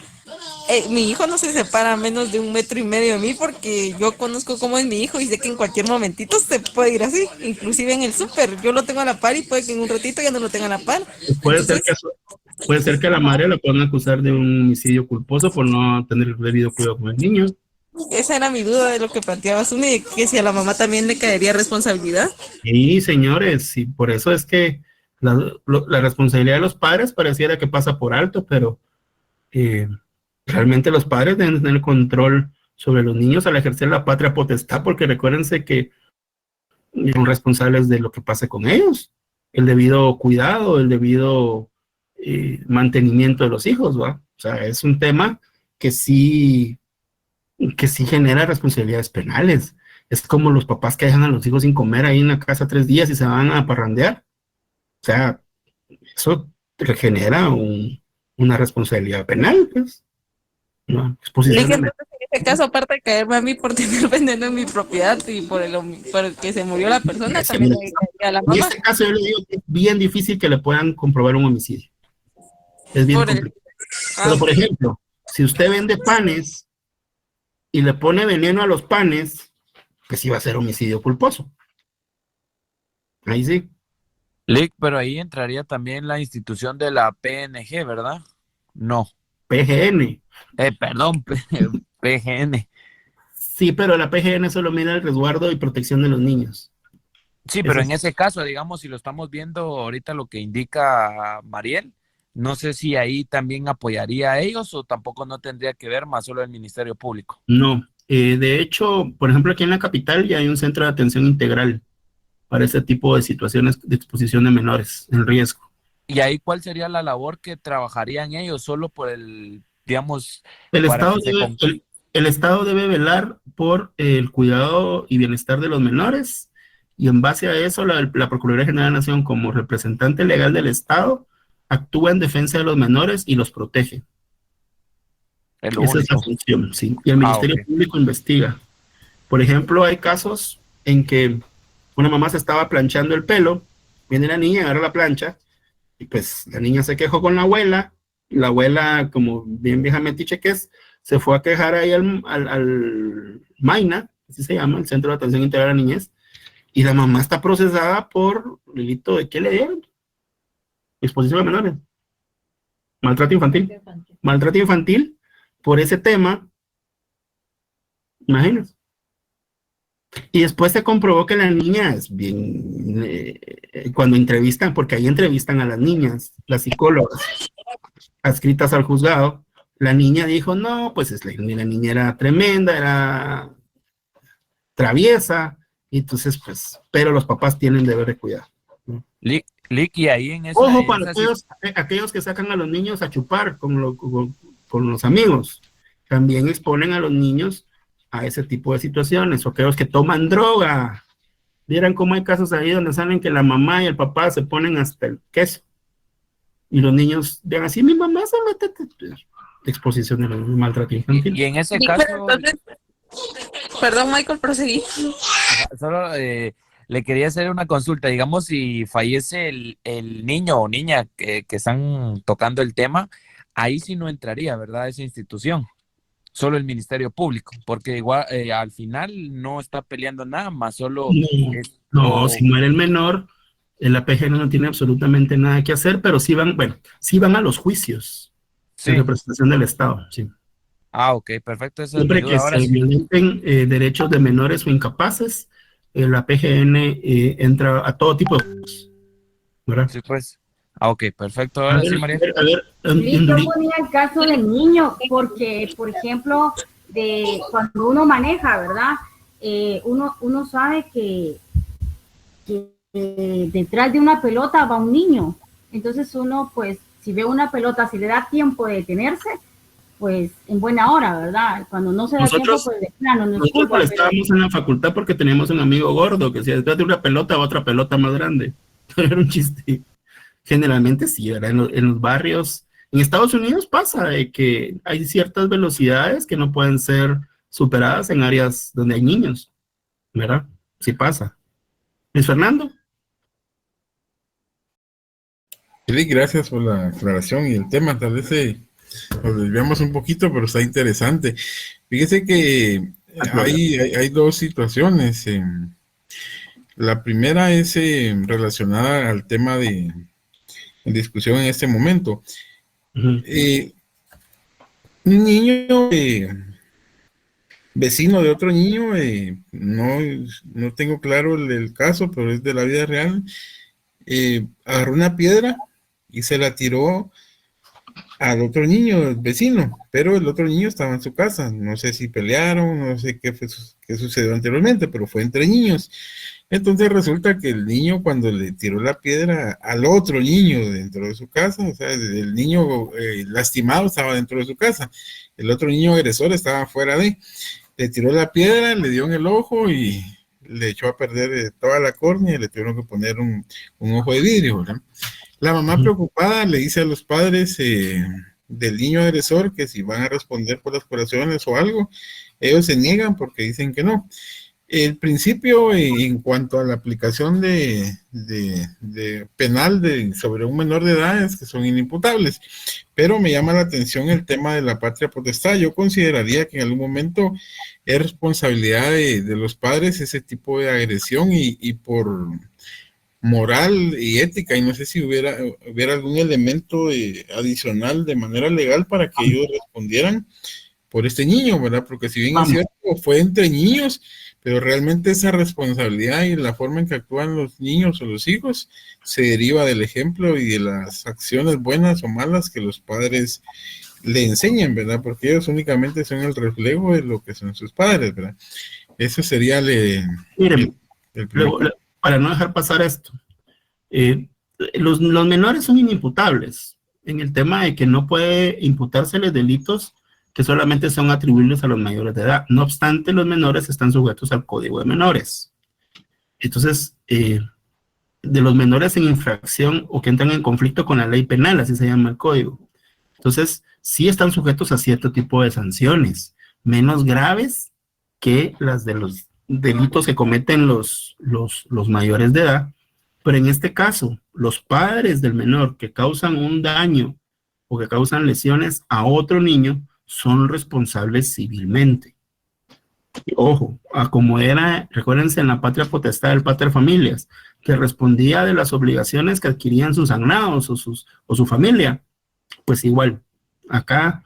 Speaker 6: mi hijo no se separa a menos de 1,5 metros de mí porque yo conozco cómo es mi hijo y sé que en cualquier momentito se puede ir así, inclusive en el súper. Yo lo tengo a la par y puede que en un ratito ya no lo tenga a la par.
Speaker 2: Puede ser
Speaker 6: Entonces,
Speaker 2: puede ser que a la madre la puedan acusar de un homicidio culposo por no tener el debido cuidado con el niño.
Speaker 6: esa era mi duda de lo que planteaba Suni, que si a la mamá también le caería responsabilidad.
Speaker 2: Y señores, y por eso es que la responsabilidad de los padres pareciera que pasa por alto, pero realmente los padres deben tener control sobre los niños al ejercer la patria potestad, porque recuérdense que son responsables de lo que pase con ellos, el debido cuidado, el debido mantenimiento de los hijos, ¿va? O sea, es un tema que sí genera responsabilidades penales. Es como los papás que dejan a los hijos sin comer ahí en la casa 3 días y se van a parrandear. O sea, eso genera una responsabilidad penal, pues. ¿No?
Speaker 6: Le dije,
Speaker 2: Exposición de
Speaker 6: entonces, en este caso, aparte de caerme a mí por tener veneno en mi propiedad y por el que se murió la persona, también le caería a la
Speaker 2: En
Speaker 6: mamá.
Speaker 2: este caso yo le digo que es bien difícil que le puedan comprobar un homicidio. Es bien
Speaker 6: Por el...
Speaker 2: complicado. Pero, por ejemplo, si usted vende panes y le pone veneno a los panes, pues sí va a ser homicidio culposo. Ahí sí.
Speaker 7: Lick, pero ahí entraría también la institución de la PNG, ¿verdad? No.
Speaker 2: PGN.
Speaker 7: Perdón, PGN.
Speaker 2: Sí, pero la PGN solo mira el resguardo y protección de los niños.
Speaker 7: Sí, pero en ese caso, digamos, si lo estamos viendo ahorita lo que indica Mariel, no sé si ahí también apoyaría a ellos o tampoco no tendría que ver más solo el Ministerio Público.
Speaker 2: No. De hecho, por ejemplo, aquí en la capital ya hay un centro de atención integral para este tipo de situaciones de exposición de menores en riesgo.
Speaker 7: ¿Y ahí cuál sería la labor que trabajarían ellos solo por el, digamos,
Speaker 2: El
Speaker 7: para
Speaker 2: Estado
Speaker 7: que se...
Speaker 2: el Estado debe velar por el cuidado y bienestar de los menores, y en base a eso la Procuraduría General de la Nación, como representante legal del Estado, actúa en defensa de los menores y los protege.
Speaker 7: Es lo
Speaker 2: Esa es la
Speaker 7: único.
Speaker 2: función, sí. Y el Ministerio
Speaker 7: Ok.
Speaker 2: Público investiga. Por ejemplo, hay casos en que una mamá se estaba planchando el pelo Viene la niña, agarra la plancha, y pues la niña se quejó con la abuela, como bien vieja metiche que es, se fue a quejar ahí al MAINA, así se llama, el Centro de Atención Integral a la Niñez, y la mamá está procesada por delito de ¿qué le dieron? Exposición a menores. Maltrato infantil por ese tema, imagínate. Y después se comprobó que la niña es bien, cuando entrevistan, porque ahí entrevistan a las niñas, las psicólogas adscritas al juzgado, la niña dijo, no, pues la niña era tremenda, era traviesa, y entonces pues, pero los papás tienen deber de cuidado, ¿no?
Speaker 7: Lick, y ahí en esa...
Speaker 2: Ojo
Speaker 7: en
Speaker 2: para
Speaker 7: esa
Speaker 2: aquellos que sacan a los niños a chupar con los amigos, también exponen a los niños a ese tipo de situaciones, o aquellos que toman droga. Vieran cómo hay casos ahí donde salen que la mamá y el papá se ponen hasta el queso, y los niños vean así, mi mamá se mete exposición de maltrato infantil.
Speaker 7: y en ese
Speaker 6: Sí,
Speaker 7: caso...
Speaker 6: pero entonces, perdón, Michael, proseguí.
Speaker 7: Solo le quería hacer una consulta. Digamos, si fallece el niño o niña que están tocando el tema, ahí sí no entraría, ¿verdad? Esa institución, solo el Ministerio Público, porque igual al final no está peleando nada más, solo...
Speaker 2: No, si muere el menor, la PGN no tiene absolutamente nada que hacer, pero sí van a los juicios
Speaker 7: Sí.
Speaker 2: de representación del Estado, sí.
Speaker 7: Ah, ok, perfecto. Esa es mi
Speaker 2: Siempre
Speaker 7: duda.
Speaker 2: que
Speaker 7: Ahora
Speaker 2: se
Speaker 7: sí.
Speaker 2: violenten derechos de menores o incapaces, la PGN entra a todo tipo de juicios, ¿verdad?
Speaker 7: Sí, pues. Ah, ok, perfecto.
Speaker 2: A
Speaker 7: Ahora
Speaker 2: ver,
Speaker 7: sí, María.
Speaker 2: a ver,
Speaker 1: Yo ponía el caso del niño, porque, por ejemplo, de cuando uno maneja, ¿verdad? Uno sabe que detrás de una pelota va un niño. Entonces uno, pues, si ve una pelota, si le da tiempo de detenerse, pues en buena hora, ¿verdad? Cuando no se da tiempo, pues de plano, no es
Speaker 2: nosotros
Speaker 1: culpa, pero
Speaker 2: estábamos en la facultad porque teníamos un amigo gordo que si detrás de una pelota va otra pelota más grande. Era un chiste. Generalmente sí, ¿verdad? En los barrios, en Estados Unidos pasa de que hay ciertas velocidades que no pueden ser superadas en áreas donde hay niños, ¿verdad? Sí pasa. ¿Es Fernando?
Speaker 5: Eli, gracias por la aclaración y el tema. Tal vez nos desviamos un poquito, pero está interesante. Fíjese que hay dos situaciones. La primera es relacionada al tema de discusión en este momento.
Speaker 2: Uh-huh.
Speaker 5: Un niño vecino de otro niño, no tengo claro el caso, pero es de la vida real, agarró una piedra y se la tiró al otro niño vecino, pero el otro niño estaba en su casa. No sé si pelearon, no sé qué sucedió anteriormente, pero fue entre niños. Entonces resulta que el niño, cuando le tiró la piedra al otro niño dentro de su casa, o sea, el niño lastimado estaba dentro de su casa, el otro niño agresor estaba fuera le tiró la piedra, le dio en el ojo y le echó a perder toda la córnea y le tuvieron que poner un ojo de vidrio, ¿verdad? La mamá preocupada le dice a los padres del niño agresor que si van a responder por las curaciones o algo, ellos se niegan porque dicen que no. El principio en cuanto a la aplicación de penal sobre un menor de edad es que son inimputables, pero me llama la atención el tema de la patria potestad. Yo consideraría que en algún momento es responsabilidad de los padres ese tipo de agresión y por moral y ética, y no sé si hubiera algún elemento adicional de manera legal para que ellos respondieran por este niño, ¿verdad? Porque si bien es cierto, fue entre niños, pero realmente esa responsabilidad y la forma en que actúan los niños o los hijos se deriva del ejemplo y de las acciones buenas o malas que los padres le enseñan, ¿verdad? Porque ellos únicamente son el reflejo de lo que son sus padres, ¿verdad? Eso sería el primer...
Speaker 2: Para no dejar pasar esto, los menores son inimputables en el tema de que no puede imputárseles delitos que solamente son atribuibles a los mayores de edad. No obstante, los menores están sujetos al Código de Menores. Entonces, de los menores en infracción o que entran en conflicto con la ley penal, así se llama el código. Entonces, sí están sujetos a cierto tipo de sanciones, menos graves que las de los delitos que cometen los mayores de edad, Pero en este caso, los padres del menor que causan un daño o que causan lesiones a otro niño son responsables civilmente. Y ojo, a como era, recuérdense en la patria potestad del pater familias, que respondía de las obligaciones que adquirían sus agnados o su familia, pues igual, acá,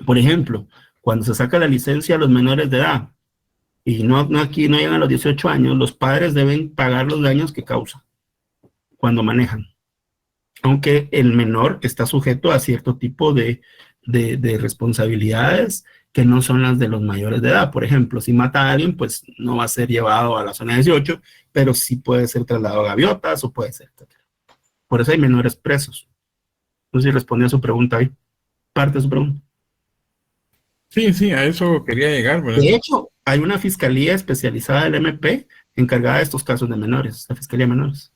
Speaker 2: por ejemplo, cuando se saca la licencia a los menores de edad, y aquí no llegan a los 18 años, los padres deben pagar los daños que causan cuando manejan. Aunque el menor está sujeto a cierto tipo de responsabilidades que no son las de los mayores de edad. Por ejemplo, si mata a alguien, pues no va a ser llevado a la zona 18, pero sí puede ser trasladado a gaviotas o puede ser. Por eso hay menores presos. No sé si respondí a su pregunta ahí. Parte de su pregunta.
Speaker 5: Sí, a eso quería llegar, ¿verdad?
Speaker 2: De hecho, hay una fiscalía especializada del MP encargada de estos casos de menores, la Fiscalía de Menores.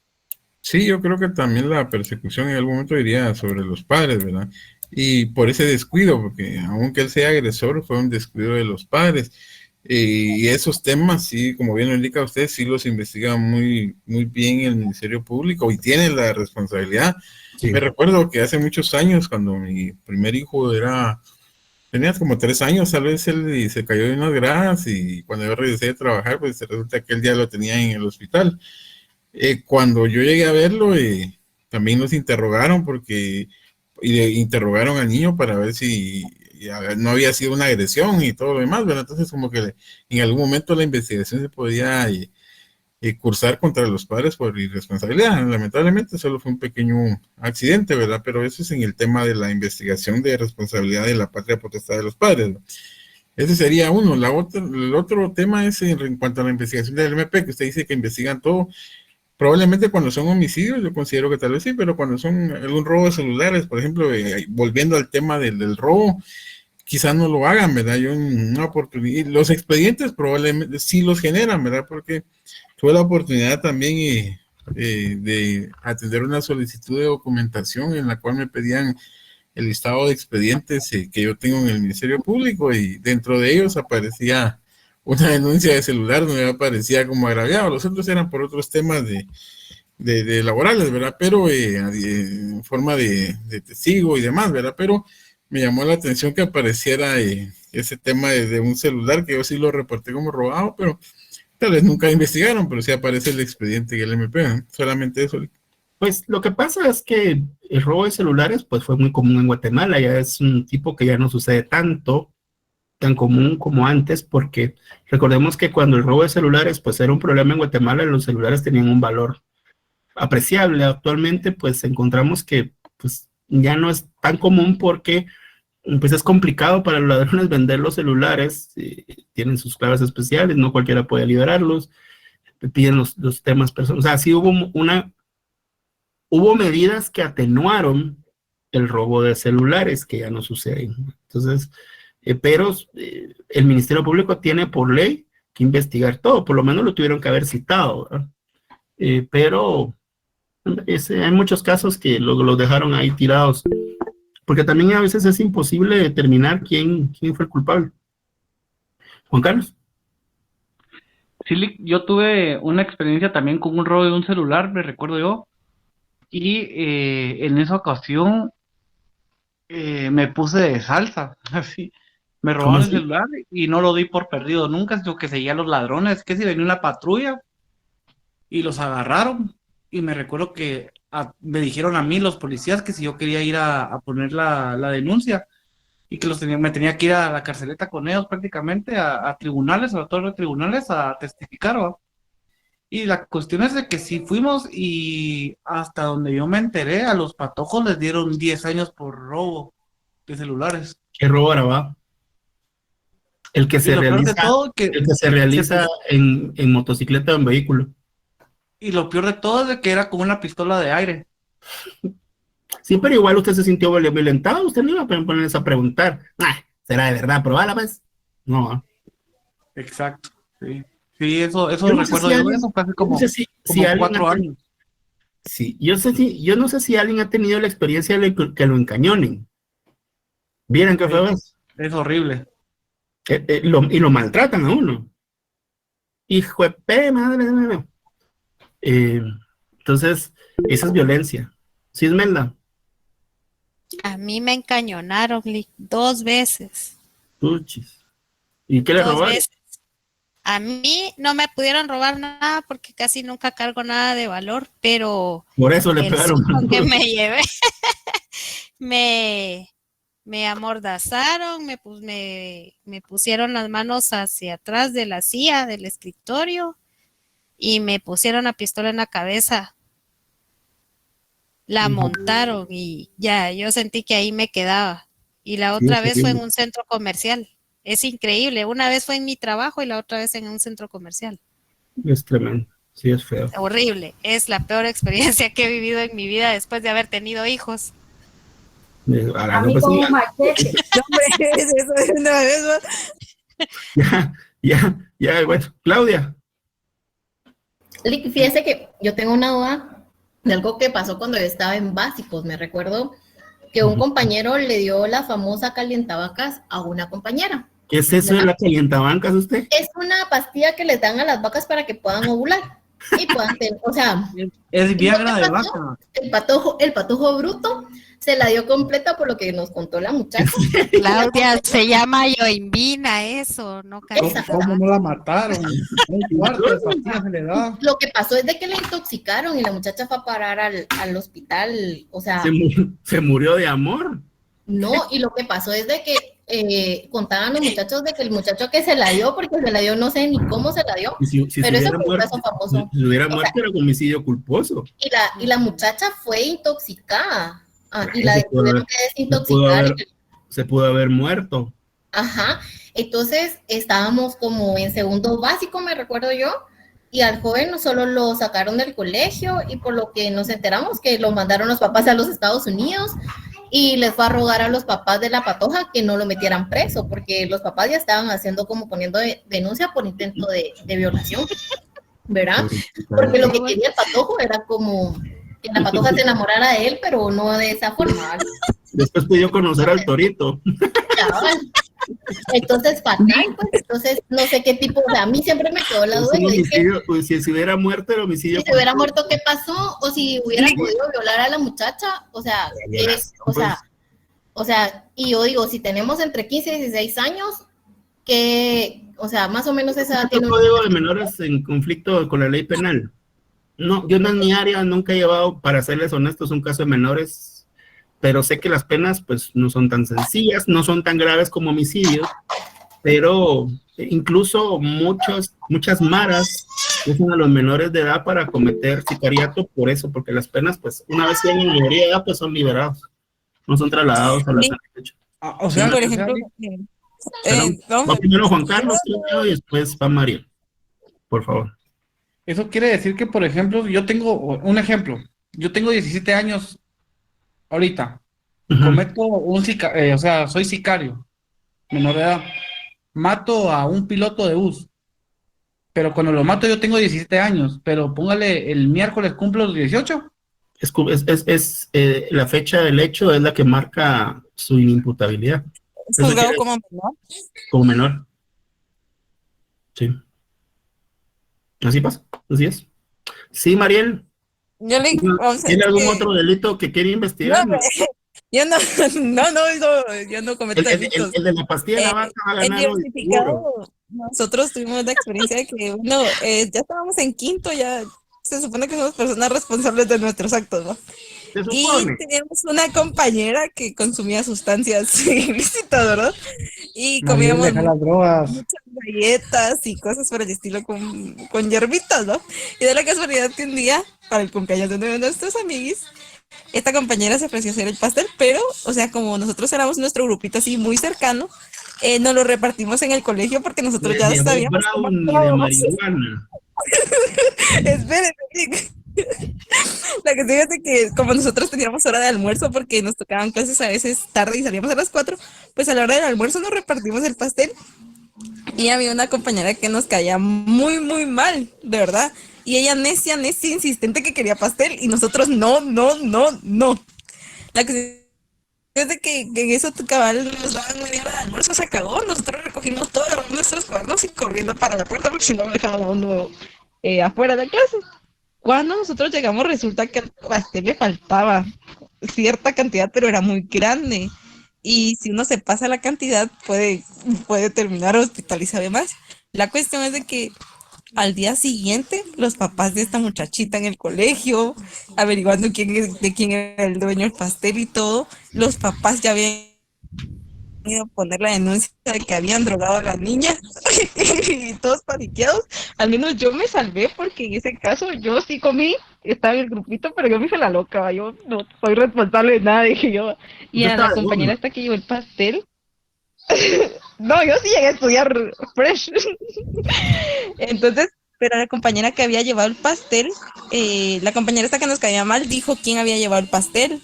Speaker 5: Sí, yo creo que también la persecución en algún momento iría sobre los padres, ¿verdad? Y por ese descuido, porque aunque él sea agresor, fue un descuido de los padres. Y esos temas, sí, como bien lo indica usted, sí los investiga muy bien el Ministerio Público y tiene la responsabilidad.
Speaker 2: Sí.
Speaker 5: Me recuerdo que hace muchos años, cuando mi primer hijo tenía como 3 años, tal vez él se cayó de unas gradas y cuando yo regresé de trabajar, pues resulta que él ya lo tenía en el hospital. Cuando yo llegué a verlo, también nos interrogaron y le interrogaron al niño para ver si no había sido una agresión y todo lo demás, ¿verdad? Entonces como que en algún momento la investigación se podía cursar contra los padres por irresponsabilidad. Lamentablemente solo fue un pequeño accidente, ¿verdad? Pero eso es en el tema de la investigación de responsabilidad de la patria potestad de los padres, ¿no? Ese sería uno. El otro tema es en cuanto a la investigación del MP, que usted dice que investigan todo. Probablemente cuando son homicidios, yo considero que tal vez sí, pero cuando son algún robo de celulares, por ejemplo, volviendo al tema del robo, quizás no lo hagan, ¿verdad? Yo una oportunidad, los expedientes probablemente sí los generan, ¿verdad? Porque tuve la oportunidad también de atender una solicitud de documentación en la cual me pedían el listado de expedientes que yo tengo en el Ministerio Público y dentro de ellos aparecía una denuncia de celular donde aparecía como agraviado. Los otros eran por otros temas de laborales, ¿verdad? Pero en forma de testigo y demás, ¿verdad? Pero me llamó la atención que apareciera ese tema de un celular que yo sí lo reporté como robado, pero tal vez nunca investigaron, pero sí aparece el expediente y el MP, ¿no? Solamente eso.
Speaker 2: Pues lo que pasa es que el robo de celulares pues fue muy común en Guatemala, ya es un tipo que ya no sucede tan común como antes, porque recordemos que cuando el robo de celulares pues era un problema en Guatemala, los celulares tenían un valor apreciable. Actualmente pues encontramos que pues ya no es tan común porque pues es complicado para los ladrones vender los celulares, tienen sus claves especiales, no cualquiera puede liberarlos, piden los temas personales, o sea, sí hubo medidas que atenuaron el robo de celulares que ya no suceden. Entonces, pero el Ministerio Público tiene por ley que investigar todo, por lo menos lo tuvieron que haber citado, ¿verdad? Pero hay muchos casos que los dejaron ahí tirados, porque también a veces es imposible determinar quién fue el culpable. Juan Carlos.
Speaker 8: Sí, yo tuve una experiencia también con un robo de un celular, me recuerdo yo, y en esa ocasión me puse de salsa, así. Me
Speaker 2: ¿Cómo
Speaker 8: robaron el
Speaker 2: así?
Speaker 8: celular y no lo di por perdido nunca, sino que seguía a los ladrones, que si venía una patrulla y los agarraron. Y me recuerdo que me dijeron a mí los policías que si yo quería ir a poner la denuncia y que me tenía que ir a la carceleta con ellos prácticamente, a tribunales, a la torre de tribunales, a testificar, ¿va? Y la cuestión es de que si fuimos y hasta donde yo me enteré, a los patojos les dieron 10 años por robo de celulares.
Speaker 2: ¿Qué robo era, va? El que
Speaker 8: Y
Speaker 2: se
Speaker 8: lo peor de
Speaker 2: realiza,
Speaker 8: todo que
Speaker 2: el que se realiza en motocicleta o en vehículo.
Speaker 8: y lo peor de todo es de que era como una pistola de aire.
Speaker 2: Sí, pero igual usted se sintió violentado, usted no iba a ponerse a preguntar, ¿será de verdad? Probala, pues. No.
Speaker 8: Exacto, sí. Sí, eso
Speaker 2: Yo no sé
Speaker 8: recuerdo
Speaker 2: si
Speaker 8: yo,
Speaker 2: alguien,
Speaker 8: eso fue hace
Speaker 2: yo no
Speaker 8: como
Speaker 2: sé si alguien
Speaker 8: 4 años.
Speaker 2: Sí, yo no sé si alguien ha tenido la experiencia de que lo encañonen. ¿Vieron qué fue eso?
Speaker 8: Es horrible.
Speaker 2: Y lo maltratan a uno. Hijo de madre. Eh, entonces, esa es violencia. ¿Sí, Esmelda?
Speaker 9: A mí me encañonaron, Lick, 2 veces.
Speaker 2: Puchis. ¿Y qué le
Speaker 9: 2
Speaker 2: robaron?
Speaker 9: veces. A mí no me pudieron robar nada porque casi nunca cargo nada de valor, pero
Speaker 2: Por eso le
Speaker 9: el
Speaker 2: pegaron.
Speaker 9: susto que me llevé, me amordazaron, me pusieron las manos hacia atrás de la silla del escritorio y me pusieron la pistola en la cabeza. La montaron y ya, yo sentí que ahí me quedaba. Y la
Speaker 2: Sí,
Speaker 9: otra
Speaker 2: es
Speaker 9: vez fue en
Speaker 2: terrible.
Speaker 9: un centro comercial. Es increíble. Una vez fue en mi trabajo y la otra vez en un centro comercial.
Speaker 2: Es tremendo. Sí, es feo.
Speaker 9: Horrible. Es la peor experiencia que he vivido en mi vida después de haber tenido hijos.
Speaker 1: A mí con un machete.
Speaker 6: No, hombre, eso es una vez, ¿no?
Speaker 2: Ya, bueno. Claudia.
Speaker 10: Lick, fíjese que yo tengo una duda de algo que pasó cuando yo estaba en básicos. Me recuerdo que un compañero le dio la famosa calientavacas a una compañera.
Speaker 2: ¿Qué es eso de la calientabancas usted?
Speaker 10: Es una pastilla que les dan a las vacas para que puedan ovular y puedan tener, o sea,
Speaker 8: Es Viagra de
Speaker 10: ¿qué pasó?
Speaker 8: vaca.
Speaker 10: El patojo bruto se la dio completa por lo que nos contó la muchacha.
Speaker 9: Claudia, se llama yoimbina eso, no
Speaker 8: ¿Cómo no la mataron? Un cuarto de pastilla se le da.
Speaker 10: Lo que pasó es de que la intoxicaron y la muchacha fue a parar al hospital, o sea,
Speaker 2: Se murió de amor.
Speaker 10: no, y lo que pasó es de que contaban los muchachos de que el muchacho que se la dio, porque se la dio, no sé ni cómo se la dio,
Speaker 2: Y si
Speaker 10: pero
Speaker 2: se
Speaker 10: eso
Speaker 2: hubiera
Speaker 10: fue un
Speaker 2: muerto,
Speaker 10: caso famoso.
Speaker 2: si hubiera
Speaker 10: O sea,
Speaker 2: muerto era homicidio culposo.
Speaker 10: y la muchacha fue intoxicada, y la
Speaker 2: Se pudo
Speaker 10: tuvieron
Speaker 2: haber-
Speaker 10: que
Speaker 2: se pudo
Speaker 10: desintoxicar.
Speaker 2: haber- se pudo haber muerto.
Speaker 10: Ajá, entonces estábamos como en segundo básico, me recuerdo yo, y al joven no solo lo sacaron del colegio y por lo que nos enteramos que lo mandaron los papás a los Estados Unidos y les fue a rogar a los papás de la patoja que no lo metieran preso porque los papás ya estaban haciendo como poniendo denuncia por intento de violación, ¿verdad? Porque lo que quería el patojo era como que la patoja se enamorara de él, pero no de esa forma.
Speaker 2: Después pidió conocer al torito.
Speaker 10: Cabal. Entonces, fatal, pues, entonces, no sé qué tipo, o sea, a mí siempre me quedó la
Speaker 2: Es
Speaker 10: duda,
Speaker 2: un
Speaker 10: yo dije,
Speaker 2: homicidio, pues, si hubiera muerto el homicidio.
Speaker 10: si se hubiera muerto, ¿qué pasó? O si hubiera podido violar a la muchacha, o sea, o sea, y yo digo, si tenemos entre 15 y 16 años, que, o sea, más o menos esa edad
Speaker 2: ¿El
Speaker 10: tiene
Speaker 2: código de menores en conflicto con la ley penal? No, yo en mi área nunca he llevado, para serles honestos, un caso de menores, pero sé que las penas pues no son tan sencillas, no son tan graves como homicidios, pero incluso muchas maras usan a los menores de edad para cometer sicariato por eso, porque las penas pues una vez tienen mayoría de edad pues son liberados, no son trasladados a la derecha.
Speaker 8: O sea,
Speaker 6: por ejemplo,
Speaker 2: Va primero Juan Carlos y después va María, por favor.
Speaker 8: eso quiere decir que, por ejemplo, yo tengo un ejemplo. Yo tengo 17 años ahorita. Cometo o sea, soy sicario, menor de edad. Mato a un piloto de bus. Pero cuando lo mato yo tengo 17 años. Pero póngale, el miércoles cumplo los 18.
Speaker 2: La fecha del hecho es la que marca su inimputabilidad.
Speaker 6: ¿Es juzgado como menor?
Speaker 2: Como menor. Sí. Así pasa, así es. Sí, Mariel. ¿Tiene algún otro delito que quiere investigar?
Speaker 6: No, yo no cometo delitos.
Speaker 2: El de la pastilla de la vaca va a ganar
Speaker 6: El
Speaker 2: hoy,
Speaker 6: diversificado,
Speaker 2: seguro.
Speaker 6: nosotros tuvimos la experiencia de que, ya estábamos en quinto, ya se supone que somos personas responsables de nuestros actos, ¿no? Y teníamos una compañera que consumía sustancias ilícitas, ¿verdad? Y comíamos
Speaker 8: las drogas.
Speaker 6: muchas galletas y cosas por el estilo con hierbitas, ¿no? Y de la casualidad que un día, para el cumpleaños de uno de nuestros amiguis, esta compañera se ofreció a hacer el pastel, pero, o sea, como nosotros éramos nuestro grupito así muy cercano, nos lo repartimos en el colegio porque nosotros ya sabíamos cómo
Speaker 2: de marihuana.
Speaker 6: Espérenme. La que fíjate que como nosotros teníamos hora de almuerzo porque nos tocaban clases a veces tarde y salíamos a las 4, pues a la hora del almuerzo nos repartimos el pastel y había una compañera que nos caía muy, muy mal, de verdad. Y ella necia, insistente que quería pastel y nosotros no. La que es de que en eso cabal nos daban media hora de almuerzo, se acabó, nosotros recogimos todos nuestros cuadernos y corriendo para la puerta porque si no me dejaban a uno afuera de la clase. cuando nosotros llegamos resulta que al pastel le faltaba cierta cantidad, pero era muy grande. Y si uno se pasa la cantidad, puede terminar hospitalizado y demás. La cuestión es de que al día siguiente, los papás de esta muchachita en el colegio, averiguando de quién era el dueño del pastel y todo, los papás ya habían ido a poner la denuncia de que habían drogado a la niña y todos paniqueados. Al menos yo me salvé porque en ese caso yo sí comí, estaba en el grupito, pero yo me hice la loca, yo no soy responsable de nada, dije yo. Y
Speaker 2: Yo
Speaker 6: a
Speaker 2: estaba
Speaker 6: la
Speaker 2: de
Speaker 6: compañera
Speaker 2: uno.
Speaker 6: esta que llevó el pastel, no, yo sí llegué a estudiar fresh. Entonces, pero la compañera que había llevado el pastel, la compañera esta que nos caía mal dijo quién había llevado el pastel.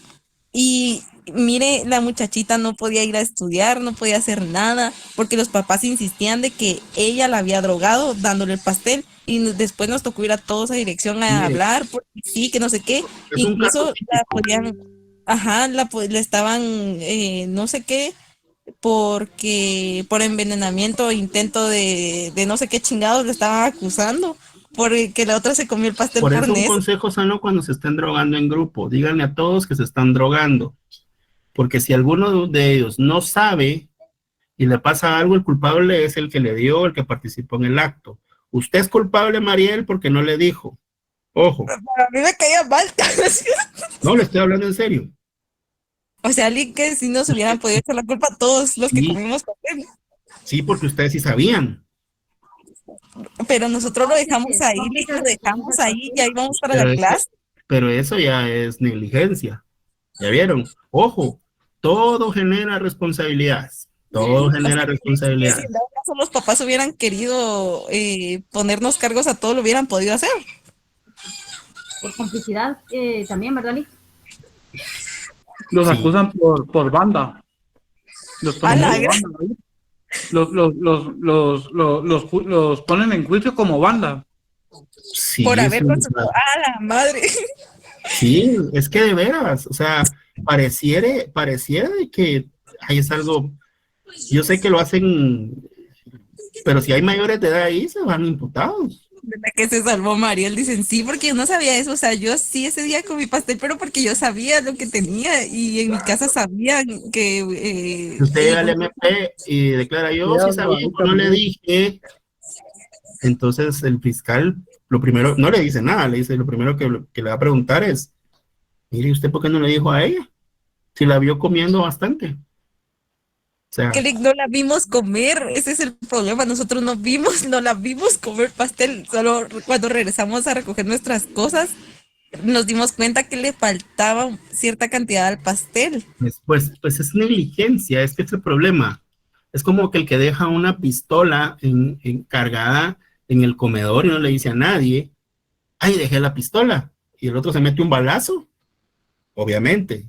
Speaker 6: Y mire, la muchachita no podía ir a estudiar, no podía hacer nada, porque los papás insistían de que ella la había drogado dándole el pastel. Y después nos tocó ir a todos a dirección a
Speaker 2: Mire,
Speaker 6: hablar, porque sí, que no sé qué.
Speaker 2: es un caso
Speaker 6: Incluso la
Speaker 2: típico.
Speaker 6: podían, ajá, le estaban, no sé qué, porque por envenenamiento, intento de no sé qué chingados le estaban acusando, porque la otra se comió el pastel
Speaker 2: Por
Speaker 6: por
Speaker 2: eso un
Speaker 6: necio.
Speaker 2: consejo sano cuando se estén drogando en grupo, díganle a todos que se están drogando, porque si alguno de ellos no sabe y le pasa algo, el culpable es el que le dio, el que participó en el acto. Usted es culpable, Mariel, porque no le dijo. Ojo,
Speaker 6: A mí me caía mal.
Speaker 2: no le estoy hablando en serio.
Speaker 6: O sea, alguien que si nos hubieran podido echar la culpa a todos los que
Speaker 2: Sí,
Speaker 6: comimos pastel,
Speaker 2: sí, porque ustedes sí sabían,
Speaker 6: pero nosotros lo dejamos ahí,
Speaker 1: Cómplices
Speaker 6: lo
Speaker 1: de comer
Speaker 6: dejamos ahí
Speaker 1: pastel.
Speaker 6: y ahí vamos para
Speaker 2: pero
Speaker 6: la
Speaker 2: eso,
Speaker 6: clase.
Speaker 2: pero eso ya es negligencia. ¿Ya vieron? Ojo, todo genera responsabilidades. Todo
Speaker 6: O
Speaker 2: genera
Speaker 6: sea, que si
Speaker 2: responsabilidades.
Speaker 6: en dado caso los papás hubieran querido ponernos cargos a todos, lo hubieran podido hacer.
Speaker 1: Por complicidad también, ¿verdad, Lick?
Speaker 8: Los
Speaker 2: Sí,
Speaker 8: acusan por banda. Los
Speaker 6: A
Speaker 8: ponen
Speaker 6: la
Speaker 8: como
Speaker 6: gran,
Speaker 8: banda, ¿no? Los ponen en juicio como banda.
Speaker 6: por
Speaker 2: sí,
Speaker 6: haber consumado. A la madre.
Speaker 2: sí, es que de veras, o sea, pareciera de que ahí es algo, yo sé que lo hacen, pero si hay mayores de edad ahí, se van imputados.
Speaker 6: De la que se salvó Mariel, dicen sí, porque yo no sabía eso, o sea, yo sí ese día comí pastel, pero porque yo sabía lo que tenía y en mi casa sabían que
Speaker 2: Si usted llega al
Speaker 6: el
Speaker 2: MP y declara, yo sí
Speaker 8: Cuidado,
Speaker 2: sabía,
Speaker 8: ahí
Speaker 2: no le
Speaker 8: también.
Speaker 2: dije, entonces el fiscal, lo primero, no le dice nada, le dice, lo primero que le va a preguntar es, mire, ¿usted por qué no le dijo a ella? Si la vio comiendo bastante. O sea,
Speaker 6: que no la vimos comer, ese es el problema, nosotros no la vimos comer pastel, solo cuando regresamos a recoger nuestras cosas, nos dimos cuenta que le faltaba cierta cantidad al pastel.
Speaker 2: pues es negligencia, es que es el problema. Es como que el que deja una pistola cargada en el comedor y no le dice a nadie, ay, dejé la pistola, y el otro se mete un balazo. Obviamente,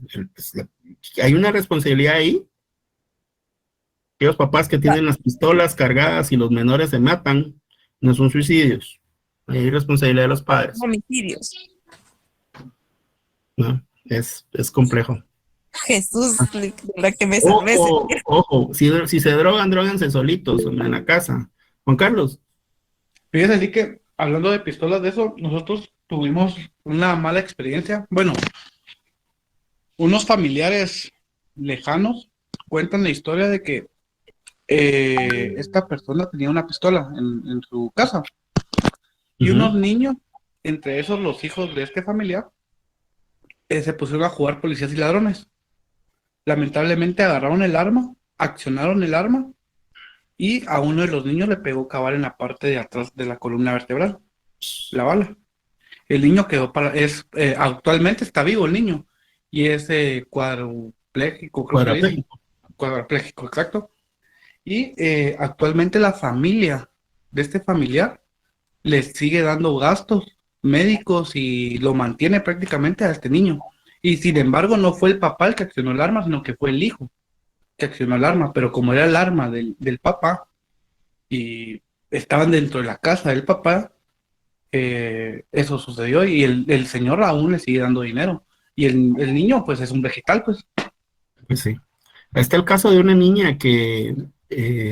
Speaker 2: hay una responsabilidad ahí. Aquellos papás que tienen las pistolas cargadas y los menores se matan, no son suicidios. Hay responsabilidad de los padres,
Speaker 6: Homicidios.
Speaker 2: ¿no? Es complejo.
Speaker 6: Jesús, de la que me salvé.
Speaker 2: Ojo, si se drogan, dróganse solitos en la casa. Juan Carlos.
Speaker 8: Fíjese, así que hablando de pistolas de eso, nosotros tuvimos una mala experiencia. Bueno, unos familiares lejanos cuentan la historia de que esta persona tenía una pistola en su casa y unos niños, entre esos los hijos de este familiar, se pusieron a jugar policías y ladrones. Lamentablemente agarraron el arma, accionaron el arma y a uno de los niños le pegó cabal en la parte de atrás de la columna vertebral, la bala. El niño quedó actualmente está vivo el niño y es cuadripléjico, creo que le dicen. Cuadrapléjico, exacto. Y actualmente la familia de este familiar le sigue dando gastos médicos y lo mantiene prácticamente a este niño. Y sin embargo no fue el papá el que accionó el arma, sino que fue el hijo que accionó el arma. Pero como era el arma del papá y estaban dentro de la casa del papá, eso sucedió y el señor aún le sigue dando dinero. Y el niño pues es un vegetal, pues.
Speaker 2: Pues sí. Está el caso de una niña que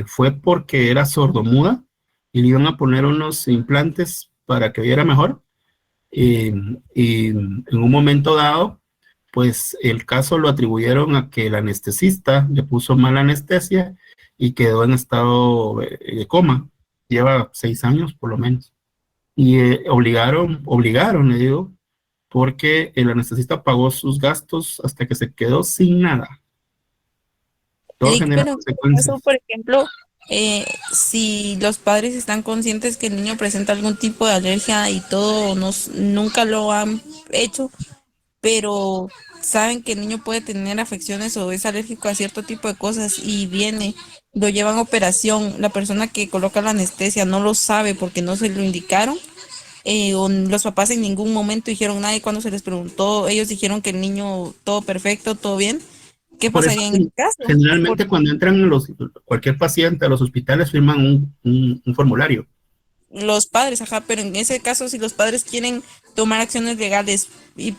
Speaker 2: fue porque era sordomuda y le iban a poner unos implantes para que oyera mejor. y en un momento dado, pues el caso lo atribuyeron a que el anestesista le puso mala anestesia y quedó en estado de coma. Lleva 6 años por lo menos. Y obligaron, le digo, porque el anestesista pagó sus gastos hasta que se quedó sin nada. Todo
Speaker 6: Eric,
Speaker 2: genera
Speaker 6: pero
Speaker 2: consecuencias.
Speaker 6: eso, por ejemplo, si los padres están conscientes que el niño presenta algún tipo de alergia y todo, nunca lo han hecho, pero saben que el niño puede tener afecciones o es alérgico a cierto tipo de cosas y viene, lo llevan a operación, la persona que coloca la anestesia no lo sabe porque no se lo indicaron, o los papás en ningún momento dijeron nada y cuando se les preguntó, ellos dijeron que el niño todo perfecto, todo bien. ¿Qué
Speaker 2: Por eso,
Speaker 6: pasaría en el caso?
Speaker 2: generalmente cuando entran cualquier paciente a los hospitales firman un formulario.
Speaker 6: Los padres, ajá, pero en ese caso si los padres quieren tomar acciones legales,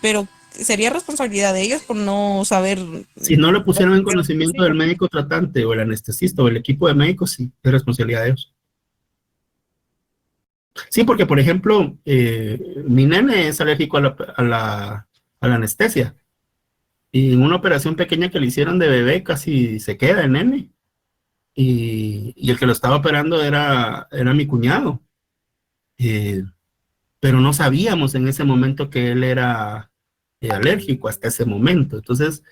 Speaker 6: pero sería responsabilidad de ellos por no saber.
Speaker 2: Si no lo pusieron en conocimiento del médico tratante o el anestesista o el equipo de médicos, sí, es responsabilidad de ellos. Sí, porque por ejemplo, mi nene es alérgico a la anestesia. Y en una operación pequeña que le hicieron de bebé casi se queda el nene. Y el que lo estaba operando era mi cuñado. Pero no sabíamos en ese momento que él era alérgico hasta ese momento. Entonces,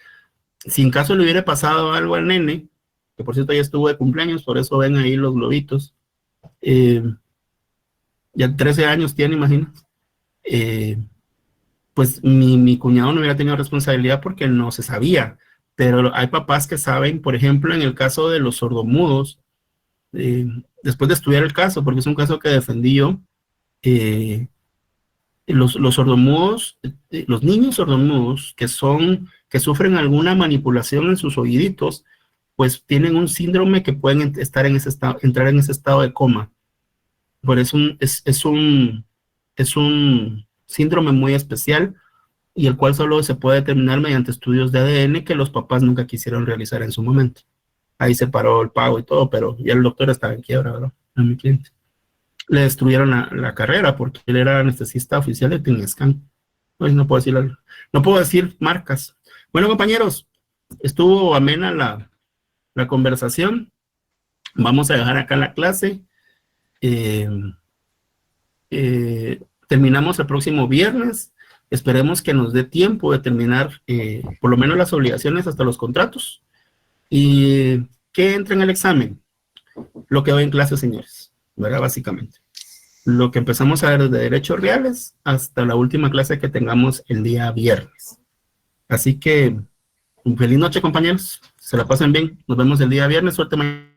Speaker 2: si en caso le hubiera pasado algo al nene, que por cierto ya estuvo de cumpleaños, por eso ven ahí los globitos, ya 13 años tiene, imaginas, pues mi cuñado no hubiera tenido responsabilidad porque no se sabía, pero hay papás que saben, por ejemplo, en el caso de los sordomudos, después de estudiar el caso, porque es un caso que defendí yo, los sordomudos, los niños sordomudos que sufren alguna manipulación en sus oíditos, pues tienen un síndrome que pueden entrar en ese estado de coma. Por eso es un síndrome muy especial y el cual solo se puede determinar mediante estudios de ADN que los papás nunca quisieron realizar en su momento. Ahí se paró el pago y todo, pero ya el doctor estaba en quiebra, ¿verdad? A mi cliente. Le destruyeron la carrera porque él era anestesista oficial de Tinescan. Pues no puedo decir marcas. Bueno, compañeros, estuvo amena la conversación. Vamos a dejar acá la clase. Terminamos el próximo viernes. Esperemos que nos dé tiempo de terminar por lo menos las obligaciones hasta los contratos. Y que entre en el examen. Lo que doy en clase, señores, ¿verdad? Básicamente. Lo que empezamos a ver de derechos reales hasta la última clase que tengamos el día viernes. Así que, feliz noche, compañeros. Se la pasen bien. Nos vemos el día viernes. Suerte mañana.